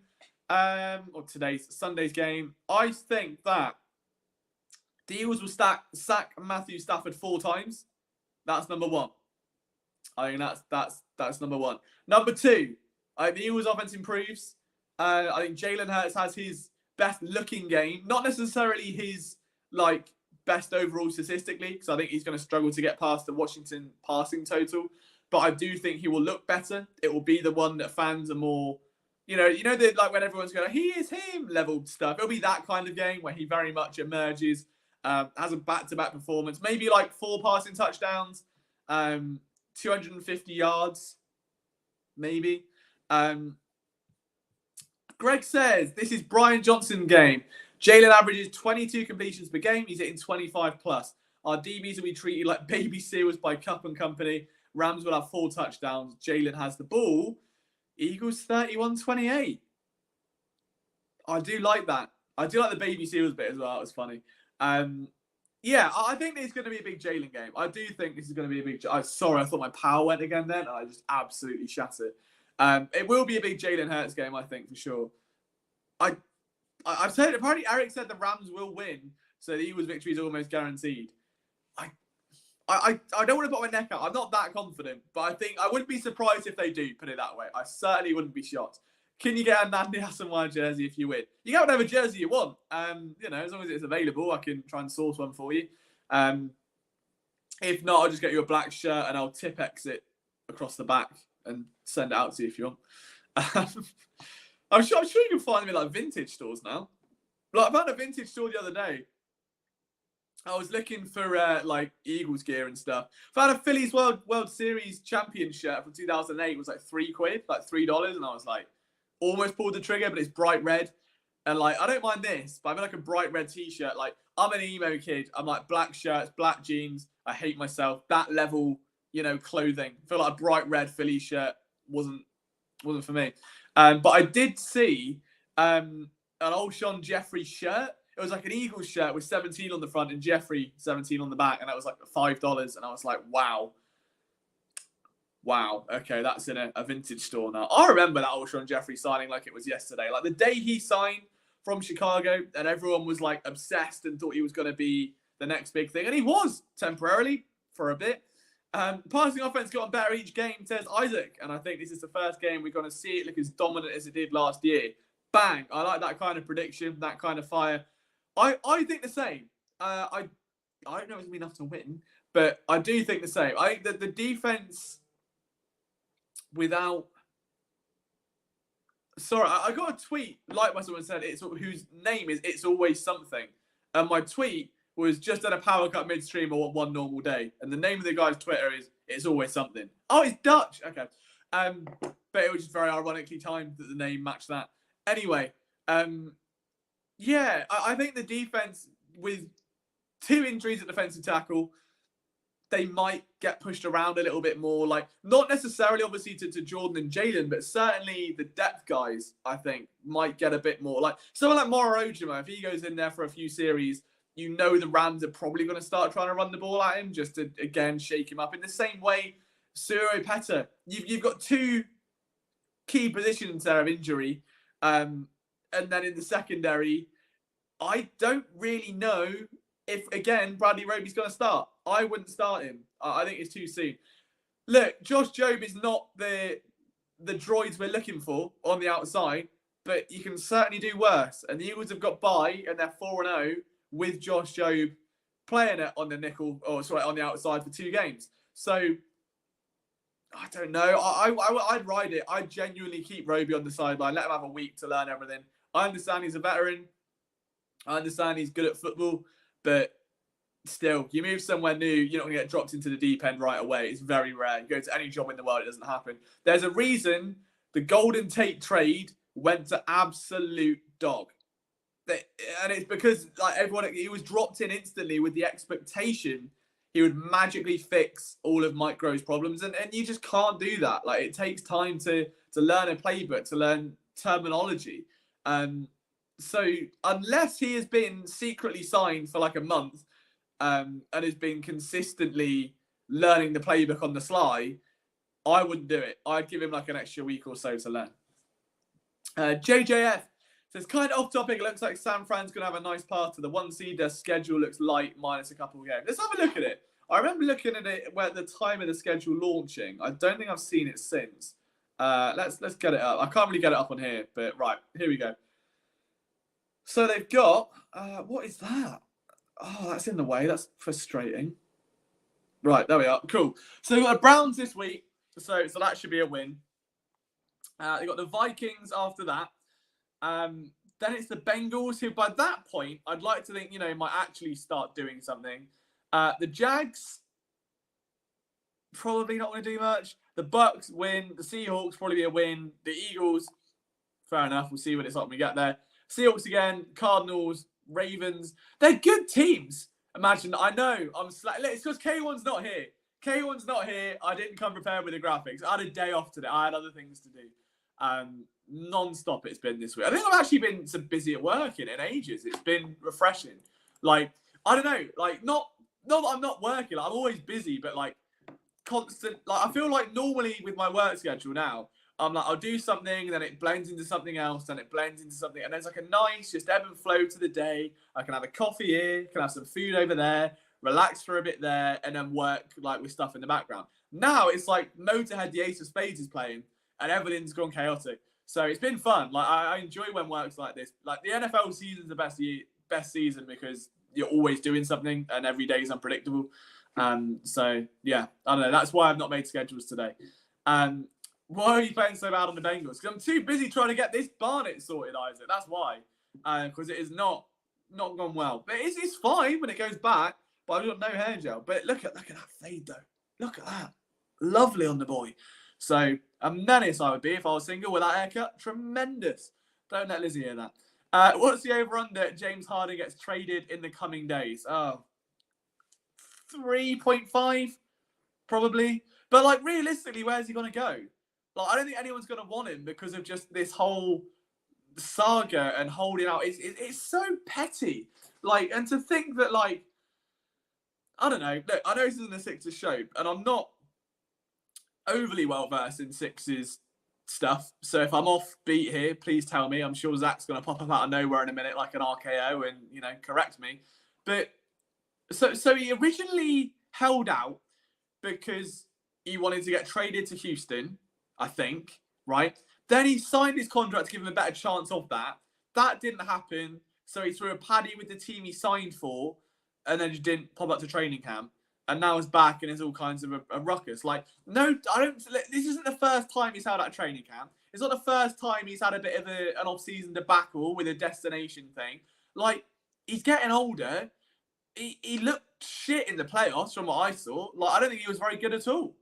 Or Sunday's game? I think that the Eagles will sack Matthew Stafford 4 times. That's number 1. I think that's number 1. Number 2, the Eagles' offense improves. I think Jalen Hurts has his best looking game, not necessarily his best overall statistically, because I think he's going to struggle to get past the Washington passing total. But I do think he will look better. It will be the one that fans are more, when everyone's going, he is him level stuff. It'll be that kind of game where he very much emerges, has a back-to-back performance, maybe 4 passing touchdowns, 250 yards, maybe. Greg says, this is Brian Johnson game. Jalen averages 22 completions per game. He's hitting 25 plus. Our DBs will be treated like baby seals by Cup and company. Rams will have 4 touchdowns. Jalen has the ball. Eagles 31-28. I do like that. I do like the baby seals bit as well. It was funny. Yeah, I think it's going to be a big Jalen game. I do think this is going to be a big... Sorry, I thought my power went again then. I just absolutely shattered. It will be a big Jalen Hurts game, I think, for sure. I've said, apparently Eric said the Rams will win, so the Eagles' victory is almost guaranteed. I don't want to put my neck out. I'm not that confident, but I think I wouldn't be surprised if they do, put it that way. I certainly wouldn't be shocked. Can you get a Nandi Hassan jersey if you win? You get whatever jersey you want. As long as it's available, I can try and source one for you. If not, I'll just get you a black shirt and I'll Tipp-Ex it across the back and send it out to you if you want. I'm sure you can find them in vintage stores now. I found a vintage store the other day. I was looking for Eagles gear and stuff. Found a Phillies World Series champion shirt from 2008. It was £3, $3, and I was almost pulled the trigger, but it's bright red. And I don't mind this, but I'm a bright red t-shirt. I'm an emo kid. I'm black shirts, black jeans. I hate myself. That level, clothing. I feel like a bright red Philly shirt wasn't for me. But I did see an old Sean Jeffrey shirt. It was an Eagles shirt with 17 on the front and Jeffrey 17 on the back. And that was $5. And I was wow. Okay, that's in a vintage store now. I remember that old Sean Jeffrey signing like it was yesterday. The day he signed from Chicago and everyone was obsessed and thought he was going to be the next big thing. And he was temporarily for a bit. Passing offense got better each game, says Isaac. And I think this is the first game we're going to see it look as dominant as it did last year. Bang. I like that kind of prediction, that kind of fire. I think the same. I don't know if it's going to be enough to win, but I do think the same. I think that the defense without... Sorry, I got a tweet, by someone said, whose name is It's Always Something. And my tweet was just at a power cut midstream or one normal day. And the name of the guy's Twitter is It's Always Something. Oh, it's Dutch. Okay. But it was just very ironically timed that the name matched that. Anyway, yeah, I think the defense, with 2 injuries at defensive tackle, they might get pushed around a little bit more. Not necessarily, obviously, to Jordan and Jalen, but certainly the depth guys, I think, might get a bit more. Someone like Moro Ojimo, if he goes in there for a few series, the Rams are probably going to start trying to run the ball at him just to, again, shake him up. In the same way, Suro Peta, you've got 2 key positions there of injury. And then in the secondary, I don't really know if, again, Bradley Roby's going to start. I wouldn't start him. I think it's too soon. Look, Josh Jobe is not the droids we're looking for on the outside, but you can certainly do worse. And the Eagles have got bye, and they're 4-0 with Josh Jobe playing it on the nickel, on the outside for 2 games. So, I don't know. I'd ride it. I'd genuinely keep Roby on the sideline. Let him have a week to learn everything. I understand he's a veteran. I understand he's good at football. But still, you move somewhere new, you're not going to get dropped into the deep end right away. It's very rare. You go to any job in the world, it doesn't happen. There's a reason the Golden Tate trade went to absolute dog. And it's because like everyone, he was dropped in instantly with the expectation he would magically fix all of Mike Grove's problems. And you just can't do that. Like, it takes time to learn a playbook, to learn terminology. So unless he has been secretly signed for like a month and has been consistently learning the playbook on the sly, I wouldn't do it. I'd give him like an extra week or so to learn. JJF says, kind of off topic, it looks like San Fran's going to have a nice path to the 1 seed. Their schedule looks light minus a couple of games. Let's have a look at it. I remember looking at it at the time of the schedule launching. I don't think I've seen it since. Let's get it up. I can't really get it up on here, but right, here we go. So they've got, what is that? Oh, that's in the way. That's frustrating. Right, there we are. Cool. So they've got the Browns this week. So that should be a win. They've got the Vikings after that. Then it's the Bengals, who by that point, I'd like to think, might actually start doing something. The Jags, probably not going to do much. The Bucks win. The Seahawks, probably be a win. The Eagles, fair enough. We'll see what it's like when we get there. Seahawks again. Cardinals, Ravens. They're good teams. Imagine, I know, it's because K1's not here. K1's not here. I didn't come prepared with the graphics. I had a day off today. I had other things to do. Non-stop it's been this week. I think I've actually been so busy at work in ages. It's been refreshing. Like, I don't know, like not that I'm not working. Like, I'm always busy, but like constant. Like, I feel like normally with my work schedule now, I'm like, I'll do something, then it blends into something else, then it blends into something, and there's like a nice just ebb and flow to the day. I can have a coffee here, can have some food over there, relax for a bit there, and then work like with stuff in the background. Now it's like Motorhead, the Ace of Spades is playing, and everything's gone chaotic. So it's been fun. Like, I enjoy when work's like this. Like, the NFL season's the best season because you're always doing something and every day is unpredictable. So yeah, I don't know. That's why I've not made schedules today. Why are you playing so bad on the Bengals? Because I'm too busy trying to get this Barnett sorted, Isaac. That's why. Because it is not gone well. But it's fine when it goes back. But I've got no hair gel. But look at that fade though. Look at that. Lovely on the boy. So a menace I would be if I was single with that haircut. Tremendous. Don't let Lizzie hear that. What's the over-under? James Harden gets traded in the coming days. 3.5 probably. But like, realistically, where's he going to go? Like, I don't think anyone's going to want him because of just this whole saga and holding out. It's so petty. Like, and to think that, like, I don't know. Look, I know this isn't a Sixers show, and I'm not overly well versed in Sixers stuff. So if I'm off beat here, please tell me. I'm sure Zach's going to pop up out of nowhere in a minute like an RKO and, correct me. But so he originally held out because he wanted to get traded to Houston, I think, right? Then he signed his contract to give him a better chance of that. That didn't happen. So he threw a paddy with the team he signed for and then just didn't pop up to training camp. And now he's back and it's all kinds of a ruckus. Like, no, I don't. This isn't the first time he's held out training camp. It's not the first time he's had a bit of an off-season debacle with a destination thing. Like, he's getting older. He looked shit in the playoffs from what I saw. Like, I don't think he was very good at all.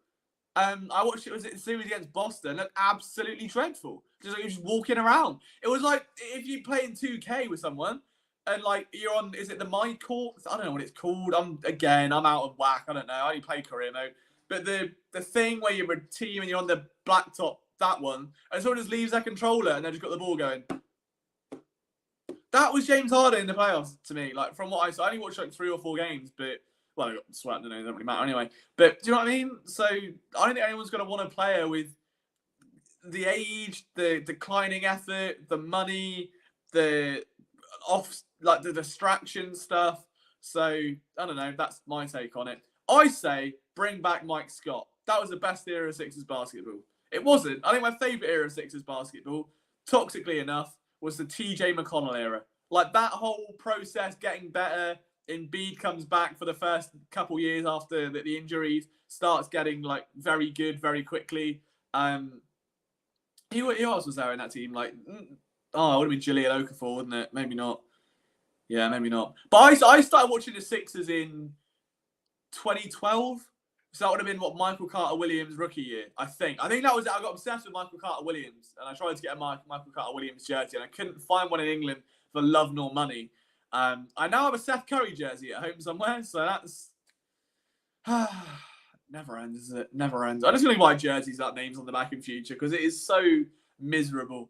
I watched it the series against Boston. Looked absolutely dreadful. Just like he was just walking around. It was like if you play in 2K with someone. And like you're on, is it the My Court? I don't know what it's called. I'm out of whack. I don't know. I only play career mode. But the thing where you're a team and you're on the blacktop, that one, and someone just leaves their controller and they just got the ball going. That was James Harden in the playoffs to me. Like from what I saw, I only watched like 3 or 4 games, but well, I got swept. It doesn't really matter anyway. But do you know what I mean? So I don't think anyone's going to want a player with the age, the declining effort, the money, the off. Like the distraction stuff. So, I don't know. That's my take on it. I say, bring back Mike Scott. That was the best era of Sixers basketball. It wasn't. I think my favourite era of Sixers basketball, toxically enough, was the TJ McConnell era. Like, that whole process getting better. Embiid comes back for the first couple years after the injuries. Starts getting, like, very good very quickly. Who else was there in that team? Like, it would have been Julian Okafor, wouldn't it? Maybe not. Yeah, maybe not. But I started watching the Sixers in 2012. So that would have been what Michael Carter Williams rookie year, I think. I think that was it. I got obsessed with Michael Carter Williams, and I tried to get a Michael Carter Williams jersey, and I couldn't find one in England for love nor money. I now have a Seth Curry jersey at home somewhere, so that's never ends, is it? Never ends. I'm just going to buy jerseys that names on the back in future because it is so miserable.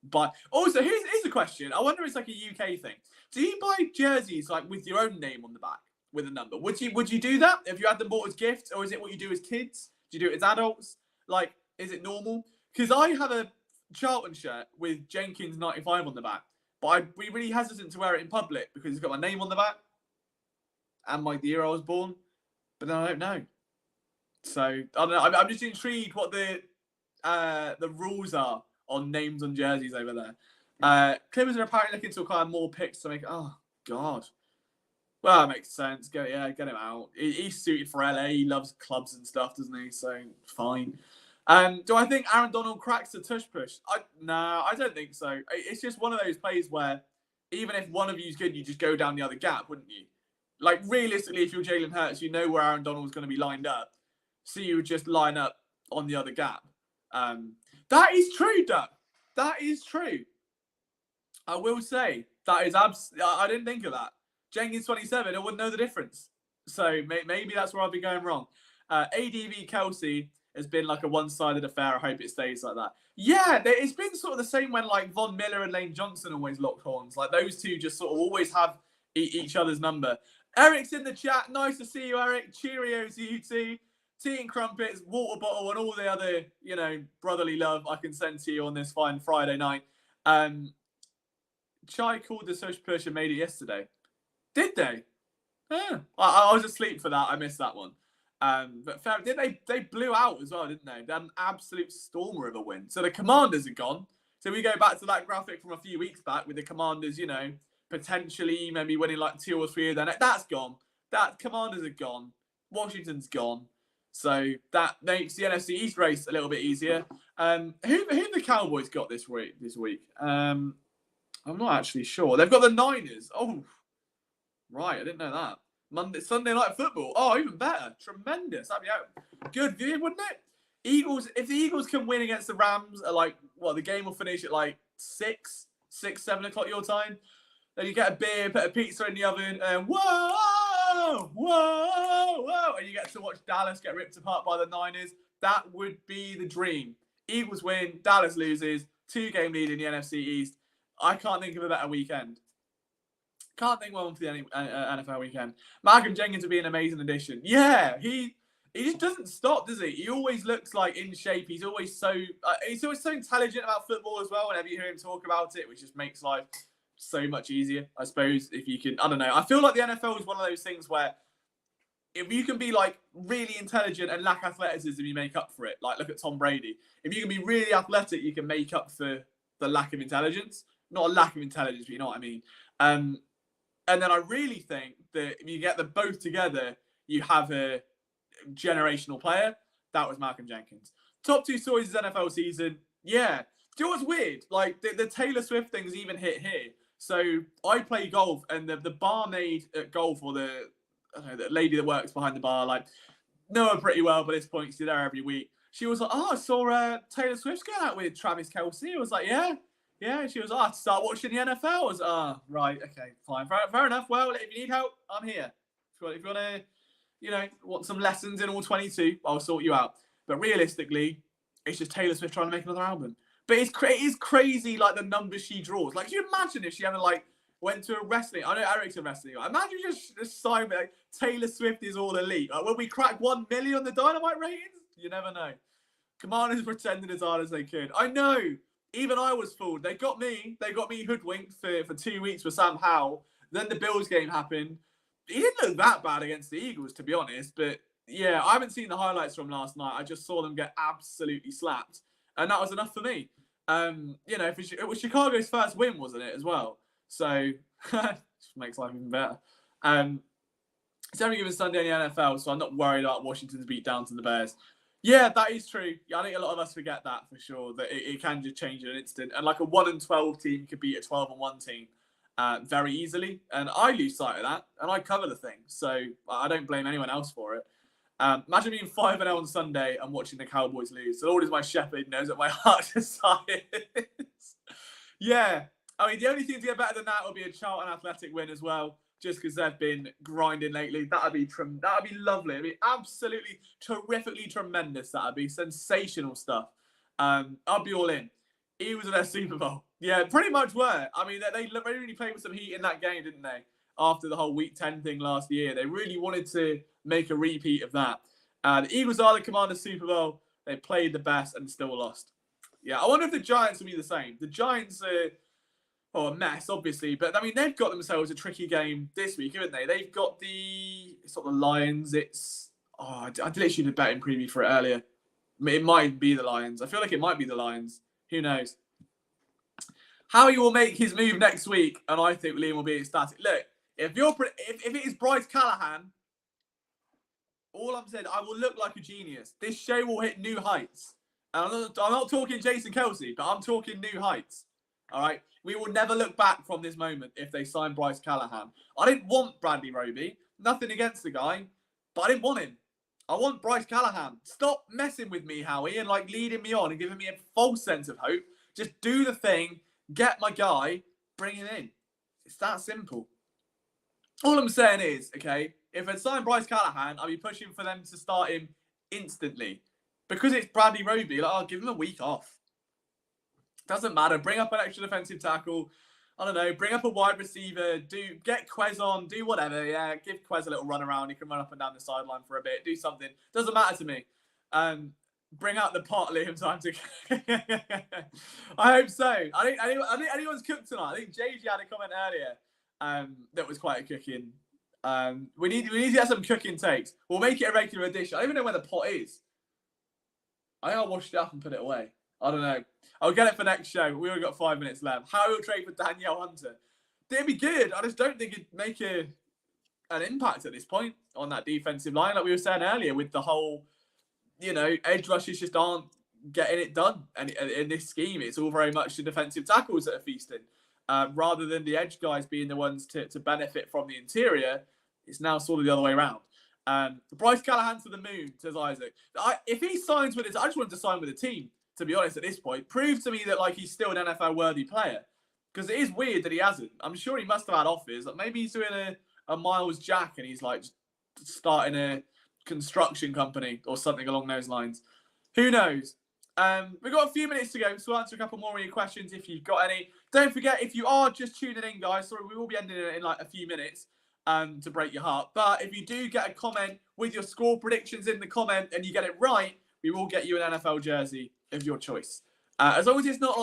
But also, here's a question. I wonder if it's like a UK thing. Do you buy jerseys like with your own name on the back with a number? Would you do that if you had them bought as gifts, or is it what you do as kids? Do you do it as adults? Like, is it normal? Because I have a Charlton shirt with Jenkins 95 on the back, but I'd be really hesitant to wear it in public because it's got my name on the back and the year I was born. But then I don't know. So I don't know. I'm just intrigued what the rules are on names on jerseys over there. Clippers are apparently looking to acquire more picks to make. Oh God. Well, that makes sense. Get him out. He's suited for LA. He loves clubs and stuff, doesn't he? So fine. Do I think Aaron Donald cracks the tush push? No, I don't think so. It's just one of those plays where even if one of you's good, you just go down the other gap, wouldn't you? Like realistically, if you're Jalen Hurts, you know where Aaron Donald's going to be lined up, so you would just line up on the other gap. That is true, Doug. That is true. I will say that is I didn't think of that. Jenkins 27, I wouldn't know the difference. So maybe that's where I've been going wrong. ADV Kelsey has been like a one-sided affair. I hope it stays like that. Yeah, it's been sort of the same when like Von Miller and Lane Johnson always locked horns. Like those two just sort of always have each other's number. Eric's in the chat. Nice to see you, Eric. Cheerios to you too. Tea and crumpets, water bottle, and all the other, brotherly love I can send to you on this fine Friday night. Chai called the social push and made it yesterday. Did they? Yeah. I was asleep for that. I missed that one. But fair, they blew out as well, didn't they? They had an absolute stormer of a win. So the Commanders are gone. So we go back to that graphic from a few weeks back with the Commanders, potentially maybe winning like 2 or 3 of them. That's gone. That Commanders are gone. Washington's gone. So that makes the NFC East race a little bit easier. Who the Cowboys got this week? I'm not actually sure. They've got the Niners. Oh, right. I didn't know that. Sunday Night Football. Oh, even better. Tremendous. That'd be good view, wouldn't it? Eagles. If the Eagles can win against the Rams, the game will finish at like 6, 7 o'clock your time. Then you get a beer, put a pizza in the oven, and whoa, and you get to watch Dallas get ripped apart by the Niners. That would be the dream. Eagles win, Dallas loses, 2-game lead in the NFC East. I can't think of a better weekend. Can't think of one for the NFL weekend. Malcolm Jenkins would be an amazing addition. Yeah, he just doesn't stop, does he? He always looks like in shape. He's always so intelligent about football as well. Whenever you hear him talk about it, which just makes life so much easier, I suppose. If you can, I don't know. I feel like the NFL is one of those things where if you can be like really intelligent and lack athleticism, you make up for it. Like look at Tom Brady. If you can be really athletic, you can make up for the lack of intelligence. Not a lack of intelligence, but you know what I mean. And then I really think that if you get them both together, you have a generational player. That was Malcolm Jenkins. Top 2 stories this NFL season. Yeah. Do you know what's weird? Like the Taylor Swift thing's even hit here. So I play golf, and the barmaid at golf, or the lady that works behind the bar, like know her pretty well, but at this point she's there every week. She was like, "Oh, I saw Taylor Swift's going out with Travis Kelce." I was like, "Yeah." She was like, "Start watching the NFL." I was, right, okay, fine, fair enough. Well, if you need help, I'm here. If you want to, want some lessons in all 22, I'll sort you out. But realistically, it's just Taylor Swift trying to make another album. But it is crazy, like the numbers she draws. Like, can you imagine if she ever went to a wrestling? I know Eric's a wrestling guy. Imagine just sign like Taylor Swift is all elite. Like, will we crack 1 million on the Dynamite ratings? You never know. Commanders pretended as hard as they could. I know. Even I was fooled. They got me hoodwinked for 2 weeks with Sam Howell. Then the Bills game happened. He didn't look that bad against the Eagles, to be honest. But yeah, I haven't seen the highlights from last night. I just saw them get absolutely slapped. And that was enough for me. It was Chicago's first win, wasn't it, as well? So, just makes life even better. It's only given Sunday in the NFL, so I'm not worried about Washington's beat down to the Bears. Yeah, that is true. I think a lot of us forget that for sure, that it can just change in an instant. And like a 1-12 team could beat a 12-1 team. very easily. And I lose sight of that, and I cover the thing. So I don't blame anyone else for it. Imagine being 5-0 on Sunday and watching the Cowboys lose. The Lord is my shepherd, knows what my heart desires. Yeah. I mean, the only thing to get better than that would be a Charlton Athletic win as well, just because they've been grinding lately. That'd be lovely. It'd be absolutely terrifically tremendous. That'd be sensational stuff. I'd be all in. Eagles in their Super Bowl. Yeah, pretty much were. I mean, they really played with some heat in that game, didn't they? After the whole Week 10 thing last year. They really wanted to make a repeat of that. The Eagles are the Commanders Super Bowl. They played the best and still lost. Yeah, I wonder if the Giants will be the same. The Giants are a mess, obviously. But, I mean, they've got themselves a tricky game this week, haven't they? They've got it's not the Lions. I literally did a betting preview for it earlier. It might be the Lions. I feel like it might be the Lions. Who knows? Howie will make his move next week, and I think Liam will be ecstatic. Look, if it is Bryce Callahan, all I'm saying, I will look like a genius. This show will hit new heights. And I'm not talking Jason Kelsey, but I'm talking new heights. All right? We will never look back from this moment if they sign Bryce Callahan. I didn't want Bradley Roby. Nothing against the guy, but I didn't want him. I want Bryce Callahan. Stop messing with me, Howie, and leading me on and giving me a false sense of hope. Just do the thing, get my guy, bring him in. It's that simple. All I'm saying is, okay, if I sign Bryce Callahan, I'll be pushing for them to start him instantly. Because it's Bradley Roby, I'll give him a week off. Doesn't matter. Bring up an extra defensive tackle. I don't know. Bring up a wide receiver. Get Quez on. Do whatever. Yeah, give Quez a little run around. He can run up and down the sideline for a bit. Do something. Doesn't matter to me. Bring out the pot, Liam. Time to. I hope so. I think anyone's cooked tonight. I think JJ had a comment earlier that was quite a cooking. We need to get some cooking takes. We'll make it a regular edition. I don't even know where the pot is. I think I'll wash it up and put it away. I don't know. I'll get it for next show. We only got 5 minutes left. How will trade for Danielle Hunter? It'd be good. I just don't think it'd make an impact at this point on that defensive line. Like we were saying earlier, with the whole, edge rushes just aren't getting it done. And in this scheme, it's all very much the defensive tackles that are feasting. Rather than the edge guys being the ones to benefit from the interior, it's now sort of the other way around. Bryce Callahan to the moon, says Isaac. If he signs with us, I just want him to sign with a team, to be honest, at this point. Prove to me that he's still an NFL-worthy player. Because it is weird that he hasn't. I'm sure he must have had offers. Maybe he's doing a Miles Jack and he's starting a construction company or something along those lines. Who knows? We've got a few minutes to go, so we'll answer a couple more of your questions if you've got any. Don't forget, if you are just tuning in, guys, sorry, we will be ending it in a few minutes to break your heart. But if you do get a comment with your score predictions in the comment and you get it right, we will get you an NFL jersey of your choice. As long as it's not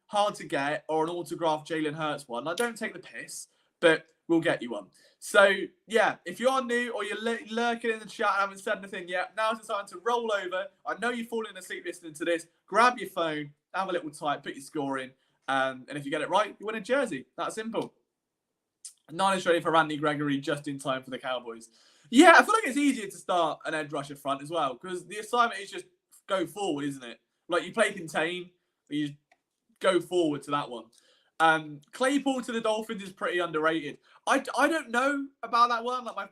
hard to get or an autographed Jalen Hurts one. I don't take the piss, but we'll get you one. So, yeah, if you are new or you're lurking in the chat and haven't said anything yet, now's the time to roll over. I know you're falling asleep listening to this. Grab your phone, have a little type, put your score in, and if you get it right, you win a jersey. That simple. Niners ready for Randy Gregory just in time for the Cowboys. Yeah, I feel like it's easier to start an edge rusher front as well because the assignment is just go forward, isn't it? You play contain, but you go forward to that one. Claypool to the Dolphins is pretty underrated. I don't know about that one. One of my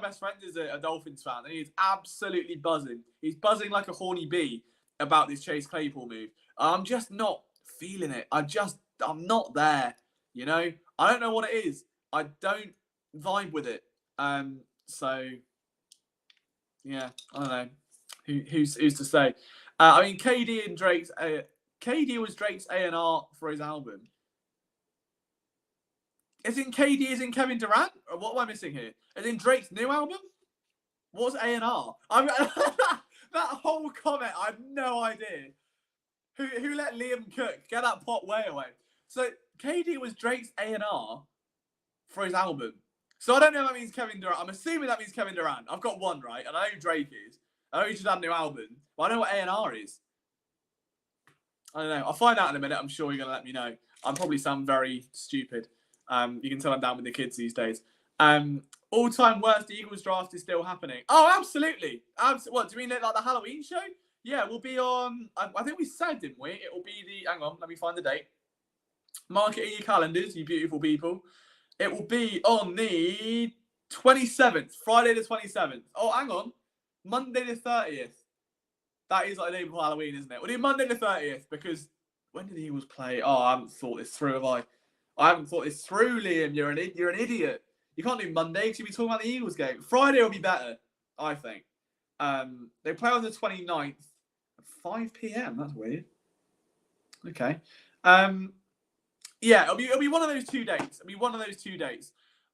best friends is a Dolphins fan, and he's absolutely buzzing. He's buzzing like a horny bee about this Chase Claypool move. I'm just not feeling it. I'm not there. I don't know what it is. I don't vibe with it. So yeah, I don't know. Who's to say? KD and Drake's. KD was Drake's A&R for his album. Is in KD is in Kevin Durant? Or what am I missing here? Is in Drake's new album? What's A&R? That whole comment, I have no idea. Who let Liam cook? Get that pot way away. So KD was Drake's A&R for his album. So I don't know if that means Kevin Durant. I'm assuming that means Kevin Durant. I've got one right, and I know who Drake is. I know he just had a new album, but I know what A&R is. I don't know. I'll find out in a minute. I'm sure you're going to let me know. I probably sound very stupid. You can tell I'm down with the kids these days. All-time worst Eagles draft is still happening. Oh, absolutely. What, do you mean like the Halloween show? Yeah, we'll be on... I think we said, didn't we? It will be the... Hang on, let me find the date. Mark it in your calendars, you beautiful people. It will be on the 27th, Friday the 27th. Oh, hang on. Monday the 30th. That is like the day before Halloween, isn't it? We'll do Monday the 30th because when did the Eagles play? Oh, I haven't thought this through, have I? I haven't thought this through, Liam. You're an idiot. You can't do Monday because you'll be talking about the Eagles game. Friday will be better, I think. They play on the 29th at 5 p.m. That's weird. Okay. Yeah, it'll be one of those 2 dates.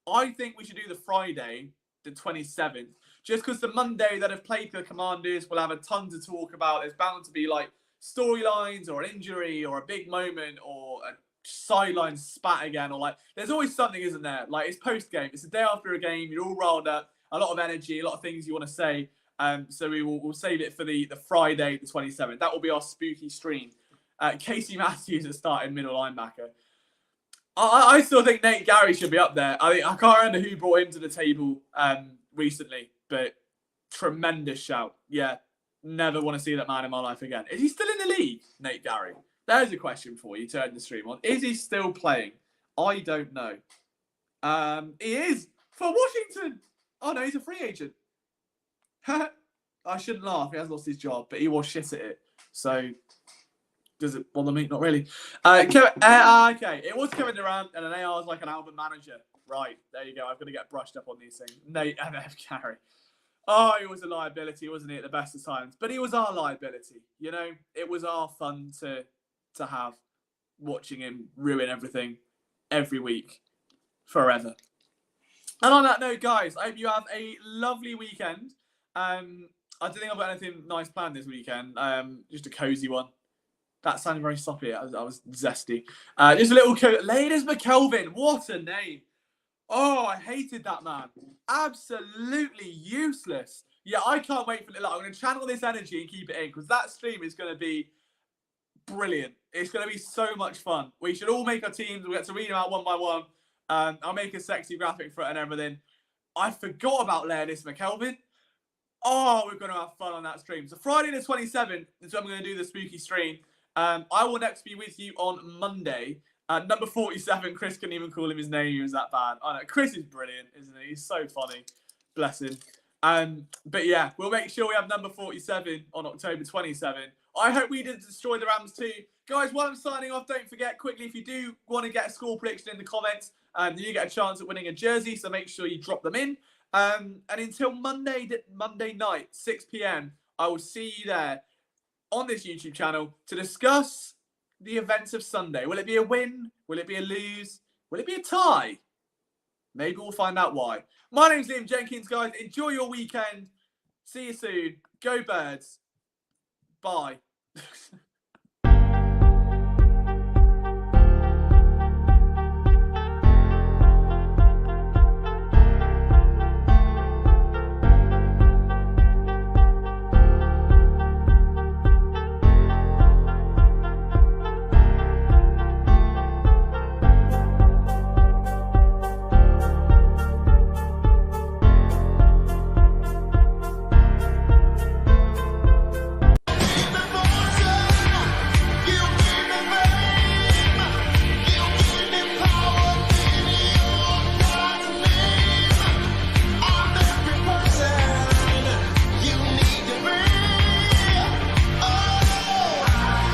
I think we should do the Friday, the 27th, just because the Monday that have played the Commanders will have a ton to talk about. There's bound to be like storylines or an injury or a big moment or a sideline spat again, or like there's always something, isn't there? Like it's post game, it's the day after a game, you're all riled up, a lot of energy, a lot of things you want to say. So we'll save it for the Friday, the 27th. That will be our spooky stream. Casey Matthews at starting middle linebacker. I still think Nate Gary should be up there. I can't remember who brought him to the table recently, but tremendous shout. Yeah, never want to see that man in my life again. Is he still in the league, Nate Gary? There's a question for you. Turn the stream on. Is he still playing? I don't know. He is for Washington. Oh no, he's a free agent. I shouldn't laugh. He has lost his job, but he was shit at it. So. Does it bother me? Not really. Okay, it was Kevin Durant, and an AR is like an album manager. Right, there you go. I've got to get brushed up on these things. Nate MF Carey. Oh, he was a liability, wasn't he, at the best of times? But he was our liability. You know, it was our fun to have watching him ruin everything every week forever. And on that note, guys, I hope you have a lovely weekend. I don't think I've got anything nice planned this weekend. Just a cozy one. That sounded very sloppy. I was zesty. Just a little Ladies McKelvin. What a name. Oh, I hated that man. Absolutely useless. Yeah, I can't wait for it. I'm going to channel this energy and keep it in because that stream is going to be brilliant. It's going to be so much fun. We should all make our teams. We'll get to read them out one by one. I'll make a sexy graphic for it and everything. I forgot about Ladies McKelvin. Oh, we're going to have fun on that stream. So Friday the 27th is when I'm going to do the spooky stream. I will next be with you on Monday. Number 47, Chris couldn't even call him his name. He was that bad. I know. Chris is brilliant, isn't he? He's so funny. Bless him. But yeah, we'll make sure we have number 47 on October 27. I hope we didn't destroy the Rams too. Guys, while I'm signing off, don't forget quickly, if you do want to get a score prediction in the comments, you get a chance at winning a jersey, so make sure you drop them in. And until Monday night, 6 p.m, I will see you there on this YouTube channel to discuss the events of Sunday. Will it be a win? Will it be a lose? Will it be a tie? Maybe we'll find out why. My name's Liam Jenkins, guys. Enjoy your weekend. See you soon. Go Birds. Bye.